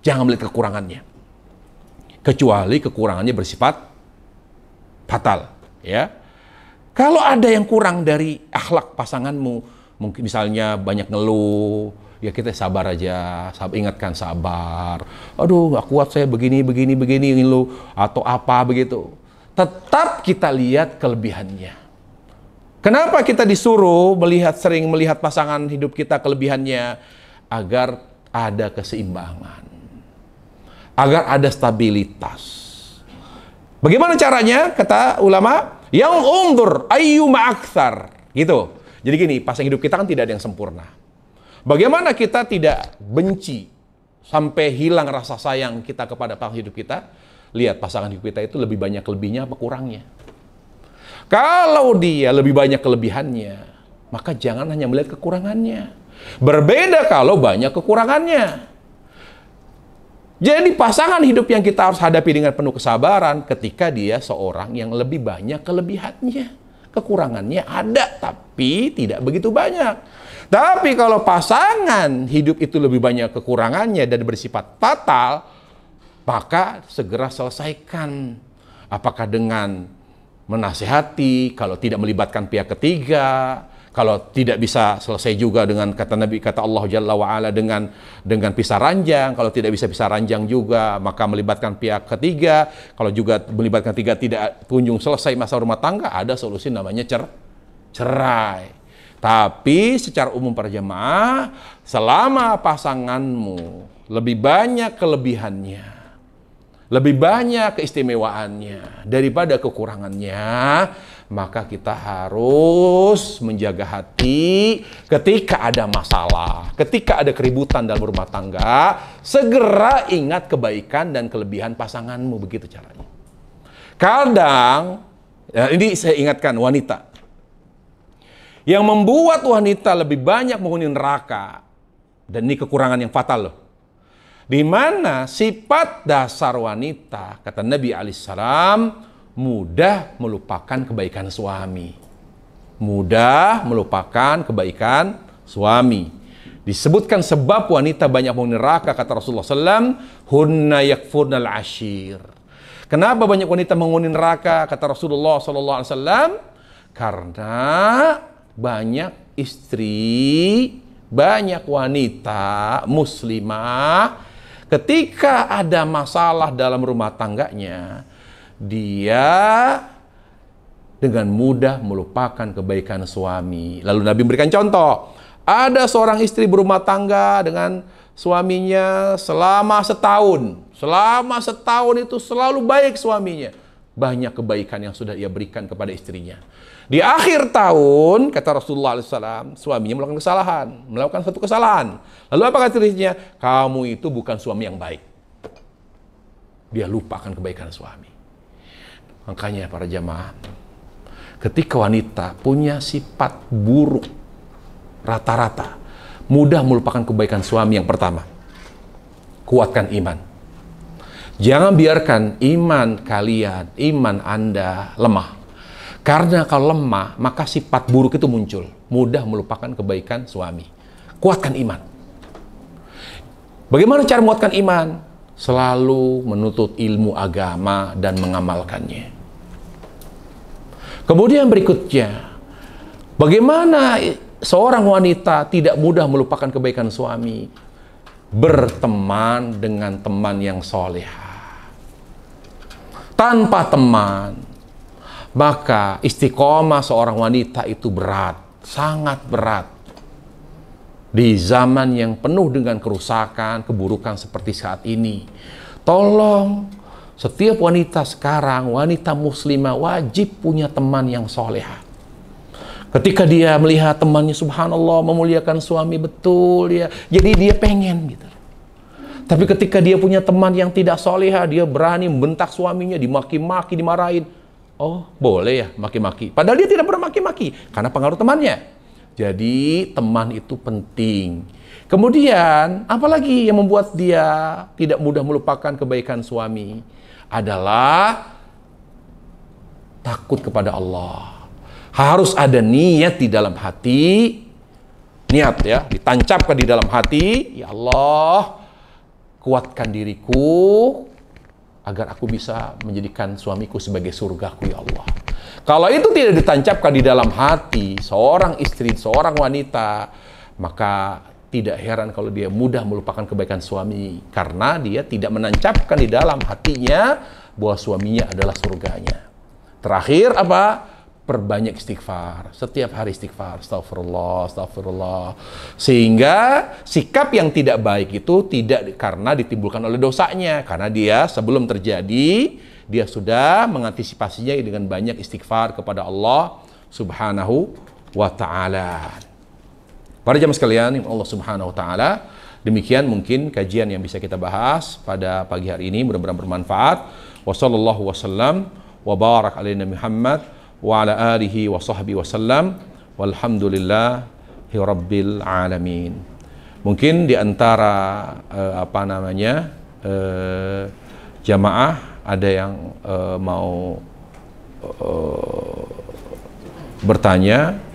S1: Jangan melihat kekurangannya. Kecuali kekurangannya bersifat fatal, ya. Kalau ada yang kurang dari akhlak pasanganmu, mungkin misalnya banyak ngeluh, ya kita sabar aja, ingatkan sabar. Aduh, gak kuat saya begini ngeluh, atau apa begitu. Tetap kita lihat kelebihannya. Kenapa kita disuruh sering melihat pasangan hidup kita kelebihannya? Agar ada keseimbangan. Agar ada stabilitas. Bagaimana caranya? Kata ulama, yang undur ayyuma aktsar. Gitu. Jadi gini, pasangan hidup kita kan tidak ada yang sempurna. Bagaimana kita tidak benci sampai hilang rasa sayang kita kepada pasangan hidup kita? Lihat pasangan hidup kita itu lebih banyak lebihnya apa kurangnya. Kalau dia lebih banyak kelebihannya, maka jangan hanya melihat kekurangannya. Berbeda kalau banyak kekurangannya. Jadi pasangan hidup yang kita harus hadapi dengan penuh kesabaran ketika dia seorang yang lebih banyak kelebihannya. Kekurangannya ada, tapi tidak begitu banyak. Tapi kalau pasangan hidup itu lebih banyak kekurangannya dan bersifat fatal, maka segera selesaikan. Apakah dengan menasihati, kalau tidak melibatkan pihak ketiga, kalau tidak bisa selesai juga dengan kata Nabi, kata Allah Jalla wa'ala dengan pisah ranjang. Kalau tidak bisa pisah ranjang juga, maka melibatkan pihak ketiga. Kalau juga melibatkan ketiga tidak kunjung selesai masa rumah tangga, ada solusi namanya cerai. Tapi secara umum para jemaah, selama pasanganmu lebih banyak kelebihannya, lebih banyak keistimewaannya daripada kekurangannya, maka kita harus menjaga hati ketika ada masalah, ketika ada keributan dalam rumah tangga, segera ingat kebaikan dan kelebihan pasanganmu, begitu caranya. Kadang, ya ini saya ingatkan wanita, yang membuat wanita lebih banyak menghuni neraka, dan ini kekurangan yang fatal loh, di mana sifat dasar wanita, kata Nabi alaihissalam, mudah melupakan kebaikan suami. Mudah melupakan kebaikan suami. Disebutkan sebab wanita banyak menghuni neraka, kata Rasulullah SAW, hunna yakfurnal ashir. Kenapa banyak wanita menghuni neraka, kata Rasulullah SAW? Karena banyak istri, banyak wanita muslimah, ketika ada masalah dalam rumah tangganya, dia dengan mudah melupakan kebaikan suami. Lalu Nabi memberikan contoh. Ada seorang istri berumah tangga dengan suaminya selama setahun. Selama setahun itu selalu baik suaminya. Banyak kebaikan yang sudah ia berikan kepada istrinya. Di akhir tahun, kata Rasulullah SAW, suaminya melakukan satu kesalahan. Lalu apa kata istrinya? Kamu itu bukan suami yang baik. Dia lupakan kebaikan suami. Makanya para jamaah, ketika wanita punya sifat buruk rata-rata, mudah melupakan kebaikan suami, yang pertama, kuatkan iman. Jangan biarkan iman kalian, iman Anda lemah. Karena kalau lemah, maka sifat buruk itu muncul. Mudah melupakan kebaikan suami. Kuatkan iman. Bagaimana cara menguatkan iman? Selalu menuntut ilmu agama dan mengamalkannya. Kemudian berikutnya, bagaimana seorang wanita tidak mudah melupakan kebaikan suami? Berteman dengan teman yang solehah. Tanpa teman, maka istiqomah seorang wanita itu berat, sangat berat. Di zaman yang penuh dengan kerusakan, keburukan seperti saat ini, tolong setiap wanita sekarang, wanita muslimah wajib punya teman yang solehah. Ketika dia melihat temannya, subhanallah, memuliakan suami, betul ya, jadi dia pengen gitu. Tapi ketika dia punya teman yang tidak solehah, dia berani membentak suaminya, dimaki-maki, dimarahin. Oh, boleh ya maki-maki. Padahal dia tidak pernah maki-maki, karena pengaruh temannya. Jadi teman itu penting. Kemudian, apalagi yang membuat dia tidak mudah melupakan kebaikan suami? Adalah takut kepada Allah. Harus ada niat di dalam hati. Niat ya, ditancapkan di dalam hati. Ya Allah, kuatkan diriku agar aku bisa menjadikan suamiku sebagai surgaku, ya Allah. Kalau itu tidak ditancapkan di dalam hati seorang istri, seorang wanita, maka tidak heran kalau dia mudah melupakan kebaikan suami, karena dia tidak menancapkan di dalam hatinya bahwa suaminya adalah surganya. Terakhir apa? Perbanyak istighfar. Setiap hari istighfar. Astagfirullah, astagfirullah. Sehingga sikap yang tidak baik itu tidak karena ditimbulkan oleh dosanya. Karena dia sebelum terjadi, dia sudah mengantisipasinya dengan banyak istighfar kepada Allah Subhanahu wa ta'ala. Para jamaah sekalian, Allah Subhanahu wa ta'ala, demikian mungkin kajian yang bisa kita bahas pada pagi hari ini. Mudah-mudahan bermanfaat. Wassallallahu wasallam wa barak alaihi Muhammad wa ala alihi wa sahbihi wasallam walhamdulillahi rabbil alamin. Mungkin di antara jamaah ada yang mau bertanya.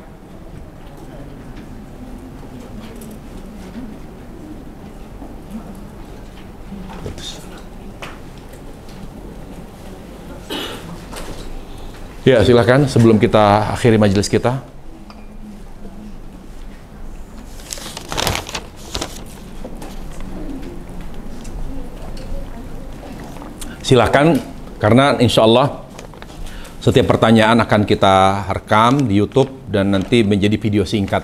S1: Ya, silakan sebelum kita akhiri majelis kita. Silakan, karena insya Allah setiap pertanyaan akan kita rekam di YouTube dan nanti menjadi video singkat.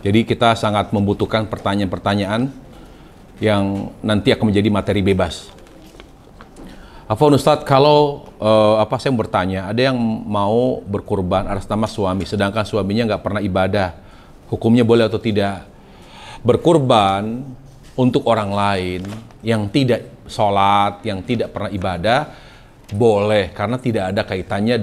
S1: Jadi kita sangat membutuhkan pertanyaan-pertanyaan yang nanti akan menjadi materi bebas. Afwan Ustadz, kalau saya mau bertanya, ada yang mau berkurban atas nama suami, sedangkan suaminya nggak pernah ibadah, hukumnya boleh atau tidak? Berkurban untuk orang lain yang tidak sholat, yang tidak pernah ibadah, Boleh, karena tidak ada kaitannya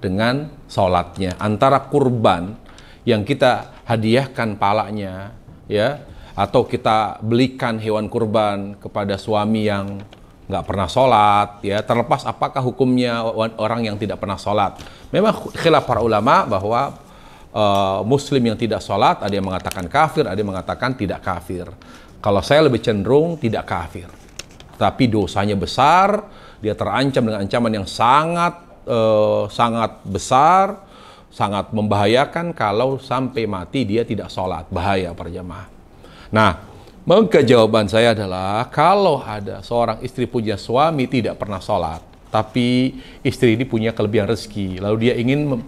S1: dengan sholatnya. Antara kurban yang kita hadiahkan palanya, ya, atau kita belikan hewan kurban kepada suami yang nggak pernah sholat, ya, terlepas apakah hukumnya orang yang tidak pernah sholat. Memang khilaf para ulama bahwa Muslim yang tidak sholat, ada yang mengatakan kafir, ada yang mengatakan tidak kafir. Kalau saya lebih cenderung tidak kafir, tapi dosanya besar. Dia terancam dengan ancaman yang sangat besar, sangat membahayakan kalau sampai mati dia tidak sholat. Bahaya para jamaah. Nah, maka jawaban saya adalah kalau ada seorang istri punya suami tidak pernah sholat, tapi istri ini punya kelebihan rezeki, lalu dia ingin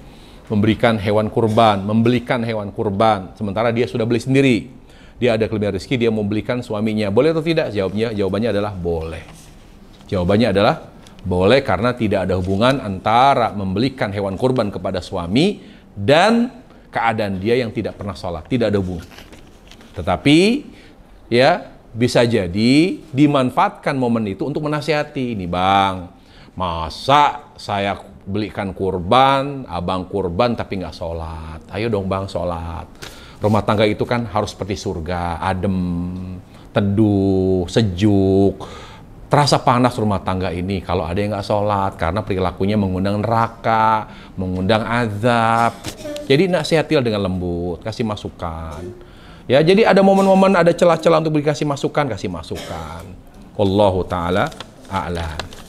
S1: memberikan hewan kurban, membelikan hewan kurban, sementara dia sudah beli sendiri. Dia ada kelebihan rezeki, dia membelikan suaminya. Boleh atau tidak? Jawabannya adalah boleh. Jawabannya adalah boleh, karena tidak ada hubungan antara membelikan hewan kurban kepada suami dan keadaan dia yang tidak pernah sholat. Tidak ada hubungan. Tetapi ya bisa jadi dimanfaatkan momen itu untuk menasihati. Ini bang, masa saya belikan kurban, abang kurban tapi nggak sholat. Ayo dong bang sholat. Rumah tangga itu kan harus seperti surga, adem, teduh, sejuk. Terasa panas rumah tangga ini kalau ada yang nggak sholat, karena perilakunya mengundang neraka, mengundang azab. Jadi nasihatilah dengan lembut, kasih masukan. Ya, jadi ada momen-momen, ada celah-celah untuk dikasih masukan, kasih masukan. Wallahu ta'ala a'lam.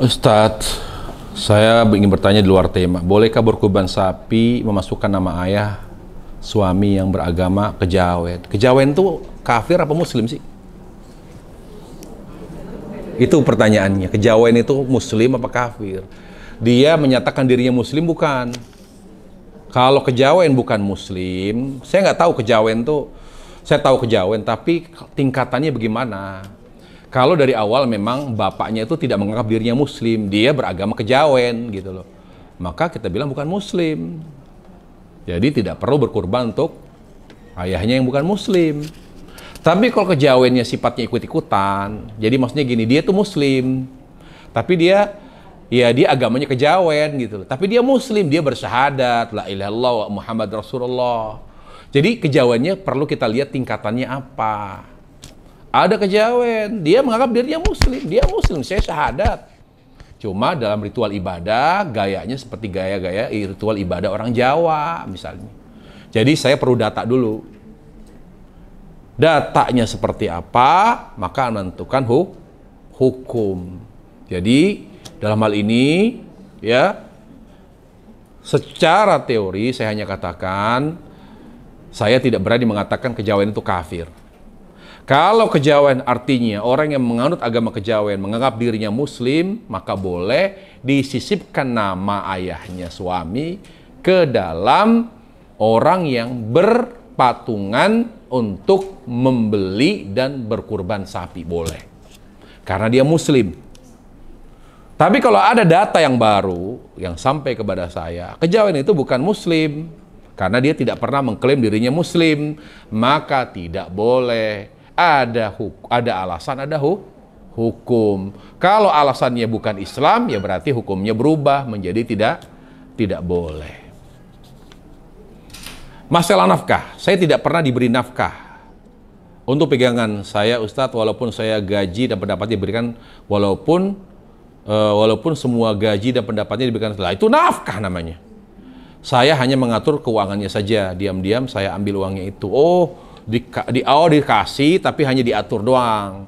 S1: Ustadz, saya ingin bertanya di luar tema. Bolehkah berkurban sapi memasukkan nama ayah suami yang beragama kejawen? Kejawen itu kafir apa muslim sih? Itu pertanyaannya. Kejawen itu muslim apa kafir? Dia menyatakan dirinya muslim bukan? Kalau kejawen bukan muslim, saya nggak tahu kejawen tuh. Saya tahu kejawen, tapi tingkatannya bagaimana? Kalau dari awal memang bapaknya itu tidak menganggap dirinya muslim, dia beragama kejawen gitu loh. Maka kita bilang bukan muslim. Jadi tidak perlu berkurban untuk ayahnya yang bukan muslim. Tapi kalau kejawennya sifatnya ikut-ikutan, jadi maksudnya gini, dia tuh muslim, tapi dia agamanya kejawen gitu loh. Tapi dia muslim, dia bersyahadat la ilaha illallah wa Muhammad Rasulullah. Jadi kejawennya perlu kita lihat tingkatannya apa. Ada kejawen, dia menganggap dirinya muslim, saya syahadat. Cuma dalam ritual ibadah, gayanya seperti gaya-gaya ritual ibadah orang Jawa misalnya. Jadi saya perlu data dulu. Datanya seperti apa, maka menentukan hukum. Jadi dalam hal ini, ya, secara teori saya hanya katakan, saya tidak berani mengatakan kejawen itu kafir. Kalau kejawen artinya orang yang menganut agama kejawen menganggap dirinya muslim, maka boleh disisipkan nama ayahnya suami ke dalam orang yang berpatungan untuk membeli dan berkurban sapi, boleh. Karena dia muslim. Tapi kalau ada data yang baru yang sampai kepada saya, kejawen itu bukan muslim, karena dia tidak pernah mengklaim dirinya muslim, maka tidak boleh. Ada alasan, ada hukum. Kalau alasannya bukan Islam, ya berarti hukumnya berubah menjadi tidak boleh. Masalah nafkah, saya tidak pernah diberi nafkah untuk pegangan saya, Ustadz, walaupun saya gaji dan pendapatnya diberikan, walaupun semua gaji dan pendapatnya diberikan, setelah itu nafkah namanya. Saya hanya mengatur keuangannya saja, diam-diam saya ambil uangnya itu. Dikasih, tapi hanya diatur doang.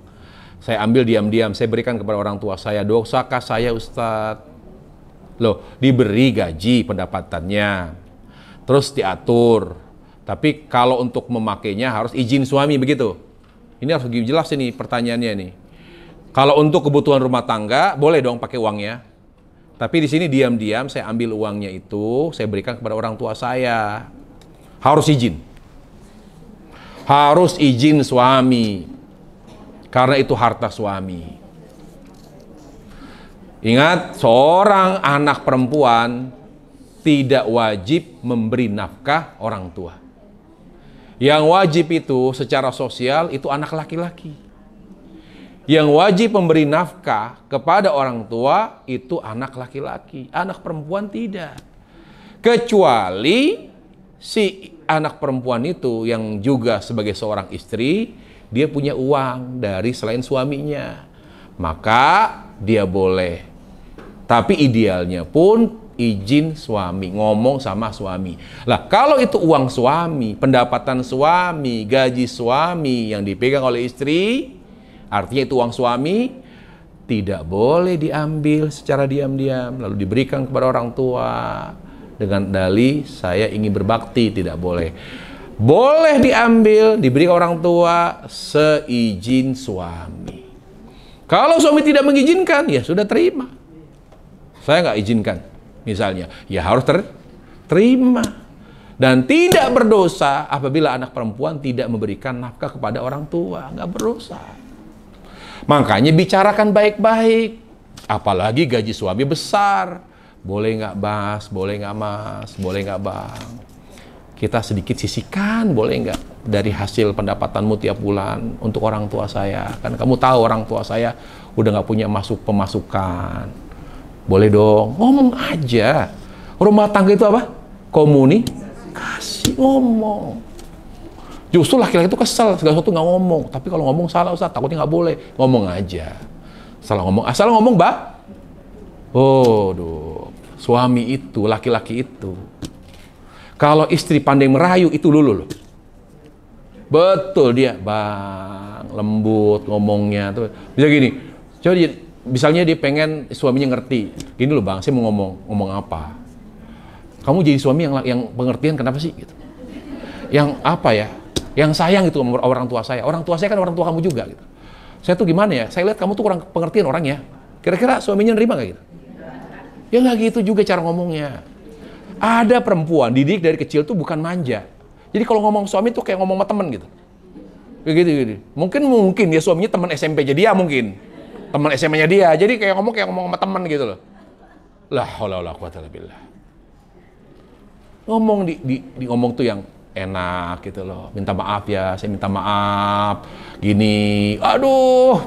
S1: Saya ambil diam-diam, saya berikan kepada orang tua saya. Dosakah saya, Ustadz? Loh, diberi gaji pendapatannya, terus diatur. Tapi kalau untuk memakainya harus izin suami, begitu. Ini harus jelas ini pertanyaannya nih. Kalau untuk kebutuhan rumah tangga, boleh dong pakai uangnya. Tapi di sini diam-diam saya ambil uangnya itu, saya berikan kepada orang tua saya. Harus izin. Harus izin suami, karena itu harta suami. Ingat, seorang anak perempuan tidak wajib memberi nafkah orang tua. Yang wajib itu secara sosial itu anak laki-laki. Yang wajib memberi nafkah kepada orang tua itu anak laki-laki. Anak perempuan tidak. Kecuali si anak perempuan itu yang juga sebagai seorang istri, dia punya uang dari selain suaminya, maka dia boleh. Tapi idealnya pun izin suami, ngomong sama suami. Lah, kalau itu uang suami, pendapatan suami, gaji suami yang dipegang oleh istri, artinya itu uang suami, tidak boleh diambil secara diam-diam lalu diberikan kepada orang tua dengan dalih saya ingin berbakti. Tidak boleh. Boleh diambil, diberikan orang tua seizin suami. Kalau suami tidak mengizinkan, ya sudah terima. Saya nggak izinkan, misalnya, ya harus terima. Dan tidak berdosa apabila anak perempuan tidak memberikan nafkah kepada orang tua. Nggak berdosa. Makanya bicarakan baik-baik. Apalagi gaji suami besar. Boleh nggak Bas, boleh nggak Mas, boleh nggak Bang. Kita sedikit sisihkan, boleh nggak, dari hasil pendapatanmu tiap bulan untuk orang tua saya. Kan kamu tahu orang tua saya udah nggak punya pemasukan. Boleh dong, ngomong aja. Rumah tangga itu apa? Komunikasi, ngomong. Justru laki-laki itu kesel, segala sesuatu nggak ngomong. Tapi kalau ngomong salah, Ustaz, takutnya nggak boleh. Ngomong aja. Salah ngomong, asal ngomong, Mbak. Oh, duh. Suami itu, laki-laki itu. Kalau istri pandai merayu, itu dulu loh. Betul dia, Bang. Lembut ngomongnya. Tuh. Bisa gini, coba misalnya dia pengen suaminya ngerti. Gini loh Bang, saya mau ngomong apa? Kamu jadi suami yang pengertian kenapa sih? Gitu. Yang apa ya? Yang sayang itu orang tua saya. Orang tua saya kan orang tua kamu juga. Gitu. Saya tuh gimana ya? Saya lihat kamu tuh kurang pengertian orangnya. Kira-kira suaminya nerima nggak gitu? Ya nggak gitu juga cara ngomongnya. Ada perempuan didik dari kecil tuh bukan manja. Jadi kalau ngomong suami tuh kayak ngomong sama temen gitu. Kayak gitu. Mungkin ya suaminya teman SMP jadi dia mungkin. Teman SMA-nya dia, jadi kayak ngomong sama teman gitu loh. La haula wala quwata illa billah. Ngomong ngomong tuh yang enak gitu loh. Minta maaf ya, saya minta maaf. Gini, aduh.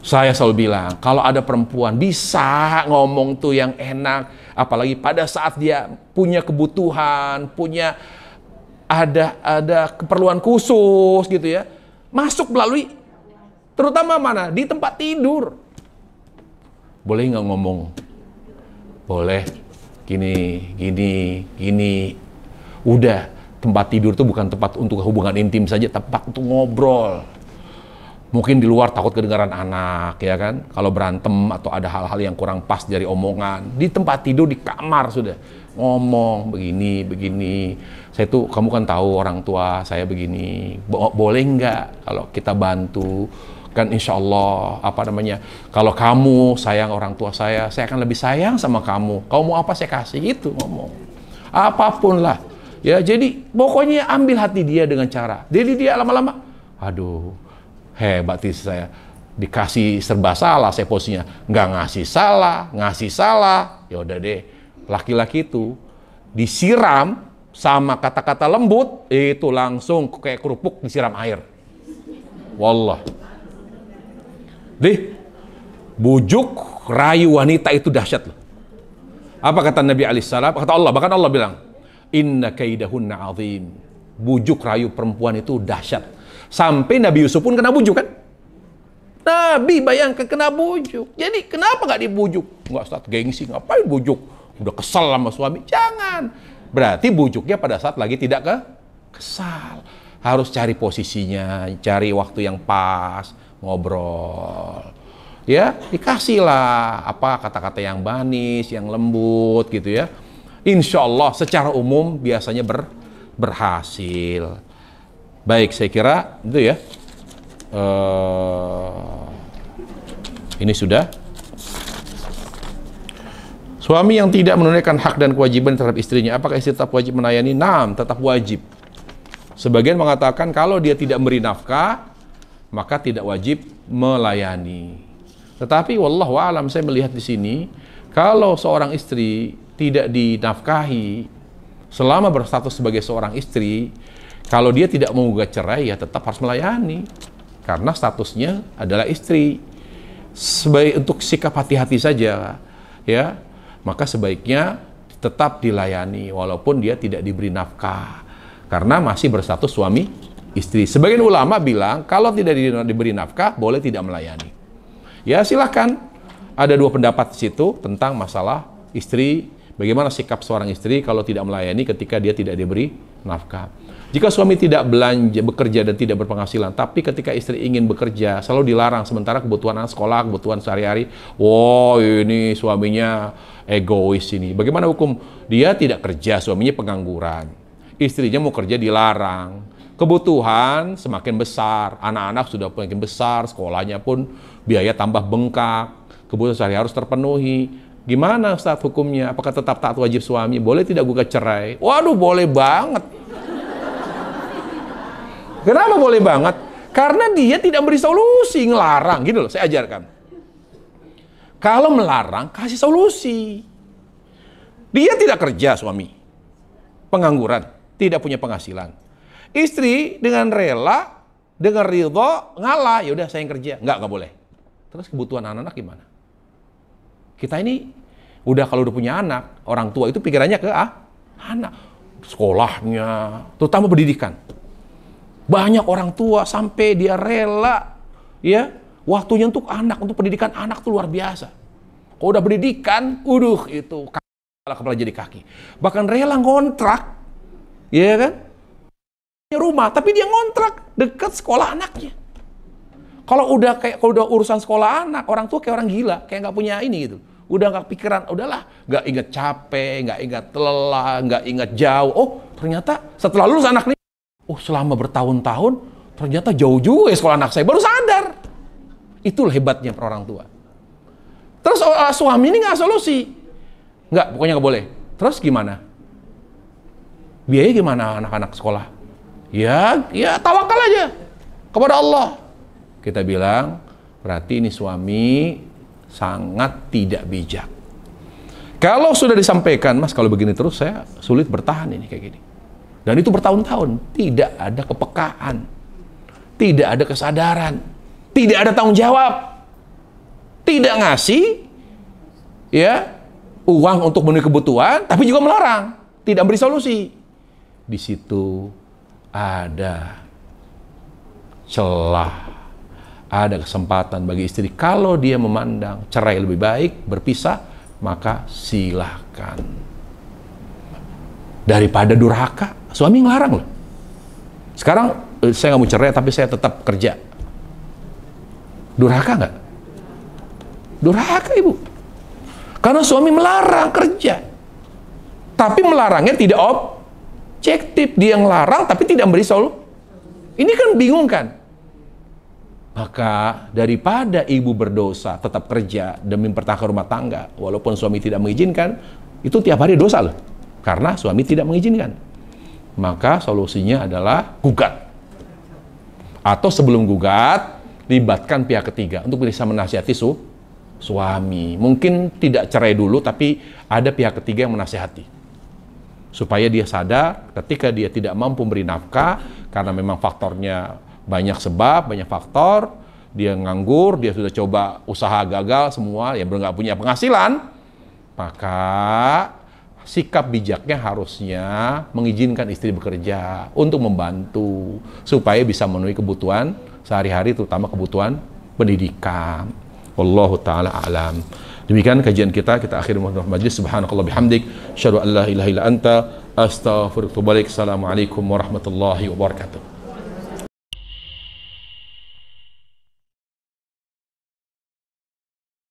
S1: Saya selalu bilang, kalau ada perempuan bisa ngomong tuh yang enak, apalagi pada saat dia punya kebutuhan, punya ada keperluan khusus gitu ya. Masuk melalui terutama mana? Di tempat tidur. Boleh nggak ngomong? Boleh. Gini. Udah, tempat tidur tuh bukan tempat untuk hubungan intim saja, tempat untuk ngobrol. Mungkin di luar takut kedengaran anak, ya kan? Kalau berantem atau ada hal-hal yang kurang pas dari omongan. Di tempat tidur, di kamar sudah. Ngomong, begini. Saya tuh, kamu kan tahu orang tua saya begini. Boleh nggak kalau kita bantu? Kan insya Allah, kalau kamu sayang orang tua saya akan lebih sayang sama kamu. Kamu mau apa saya kasih, gitu ngomong. Apapun lah. Ya, jadi pokoknya ambil hati dia dengan cara. Jadi dia lama-lama, aduh, hebat istri saya. Dikasih serba salah saya posisinya. Nggak ngasih salah. Ya udah deh, laki-laki itu disiram sama kata-kata lembut, itu langsung kayak kerupuk disiram air. Wallah. Deh, bujuk rayu wanita itu dahsyat loh. Apa kata Nabi alaihissalam? Kata Allah, bahkan Allah bilang, inna kaidahunna azim. Bujuk rayu perempuan itu dahsyat. Sampai Nabi Yusuf pun kena bujuk kan? Nabi bayangkan kena bujuk. Jadi kenapa nggak dibujuk? Nggak, Ustaz, gengsi, ngapain bujuk? Udah kesal sama suami. Jangan. Berarti bujuknya pada saat lagi tidak kesal. Harus cari posisinya, cari waktu yang pas, ngobrol. Ya, dikasihlah apa kata-kata yang manis, yang lembut gitu ya. Insya Allah secara umum biasanya berhasil. Baik, saya kira itu ya. Ini sudah. Suami yang tidak menunaikan hak dan kewajiban terhadap istrinya, apakah istri tetap wajib melayani? Naam, tetap wajib. Sebagian mengatakan kalau dia tidak memberi nafkah, maka tidak wajib melayani. Tetapi wallahu a'lam, saya melihat di sini, kalau seorang istri tidak dinafkahi selama berstatus sebagai seorang istri, kalau dia tidak mau gugat cerai, ya tetap harus melayani. Karena statusnya adalah istri. Untuk sikap hati-hati saja, ya, maka sebaiknya tetap dilayani walaupun dia tidak diberi nafkah, karena masih berstatus suami istri. Sebagian ulama bilang kalau tidak diberi nafkah boleh tidak melayani. Ya silahkan, ada dua pendapat di situ tentang masalah istri, bagaimana sikap seorang istri kalau tidak melayani ketika dia tidak diberi nafkah. Jika suami tidak bekerja dan tidak berpenghasilan, tapi ketika istri ingin bekerja, selalu dilarang, sementara kebutuhan anak sekolah, kebutuhan sehari-hari, wow ini suaminya egois ini. Bagaimana hukum? Dia tidak kerja, suaminya pengangguran. Istrinya mau kerja dilarang. Kebutuhan semakin besar, anak-anak sudah makin besar, sekolahnya pun biaya tambah bengkak, kebutuhan sehari harus terpenuhi. Gimana Ustaz hukumnya? Apakah tetap taat wajib suami? Boleh tidak gugat cerai? Waduh, boleh banget. Kenapa boleh banget? Karena dia tidak beri solusi, ngelarang. Gini loh, saya ajarkan. Kalau melarang, kasih solusi. Dia tidak kerja, suami. Pengangguran, tidak punya penghasilan. Istri dengan rela, dengan ridho, ngalah. Ya udah, saya yang kerja. Nggak boleh. Terus kebutuhan anak-anak gimana? Kita ini, kalau udah punya anak, orang tua itu pikirannya ke anak. Sekolahnya, terutama pendidikan. Banyak orang tua sampai dia rela, ya, waktunya untuk anak, untuk pendidikan anak tuh luar biasa. Kalau udah pendidikan, itu kepala jadi kaki. Bahkan rela ngontrak, ya kan? Rumah, tapi dia ngontrak dekat sekolah anaknya. Kalau udah urusan sekolah anak, orang tua kayak orang gila, kayak nggak punya ini gitu. Udah nggak pikiran, udahlah, nggak ingat capek, nggak ingat lelah, nggak ingat jauh. Oh, ternyata setelah lulus anak nih. Selama bertahun-tahun, ternyata jauh juga ya sekolah anak saya. Baru sadar. Itulah hebatnya orang tua. Terus suami ini nggak solusi. Pokoknya nggak boleh. Terus gimana? Biaya gimana anak-anak sekolah? Ya tawakal aja kepada Allah. Kita bilang, berarti ini suami sangat tidak bijak. Kalau sudah disampaikan, Mas, kalau begini terus saya sulit bertahan ini kayak gini. Dan itu bertahun-tahun, tidak ada kepekaan, tidak ada kesadaran, tidak ada tanggung jawab, tidak ngasih ya uang untuk memenuhi kebutuhan, tapi juga melarang, tidak beri solusi. Di situ ada celah, ada kesempatan bagi istri. Kalau dia memandang cerai lebih baik, berpisah, maka silahkan. Daripada durhaka, suami ngelarang loh. Sekarang saya nggak mau cerai tapi saya tetap kerja. Durhaka nggak? Durhaka ibu. Karena suami melarang kerja. Tapi melarangnya tidak objektif. Dia ngelarang tapi tidak beri solusi. Ini kan bingung kan? Maka daripada ibu berdosa tetap kerja demi mempertahankan rumah tangga walaupun suami tidak mengizinkan, itu tiap hari dosa loh. Karena suami tidak mengizinkan. Maka solusinya adalah gugat. Atau sebelum gugat, libatkan pihak ketiga untuk bisa menasihati suami. Mungkin tidak cerai dulu, tapi ada pihak ketiga yang menasihati. Supaya dia sadar ketika dia tidak mampu beri nafkah, karena memang faktornya banyak sebab, banyak faktor, dia nganggur, dia sudah coba usaha gagal semua, yang nggak punya penghasilan, maka sikap bijaknya harusnya mengizinkan istri bekerja untuk membantu supaya bisa memenuhi kebutuhan sehari-hari, terutama kebutuhan pendidikan. Wallahu ta'ala a'lam. Demikian kajian kita akhiri majlis. Subhanakallah bihamdik, asyhadu an la ilaha illa anta, astaghfiruka wa atubu ilaik. Assalamualaikum warahmatullahi wabarakatuh.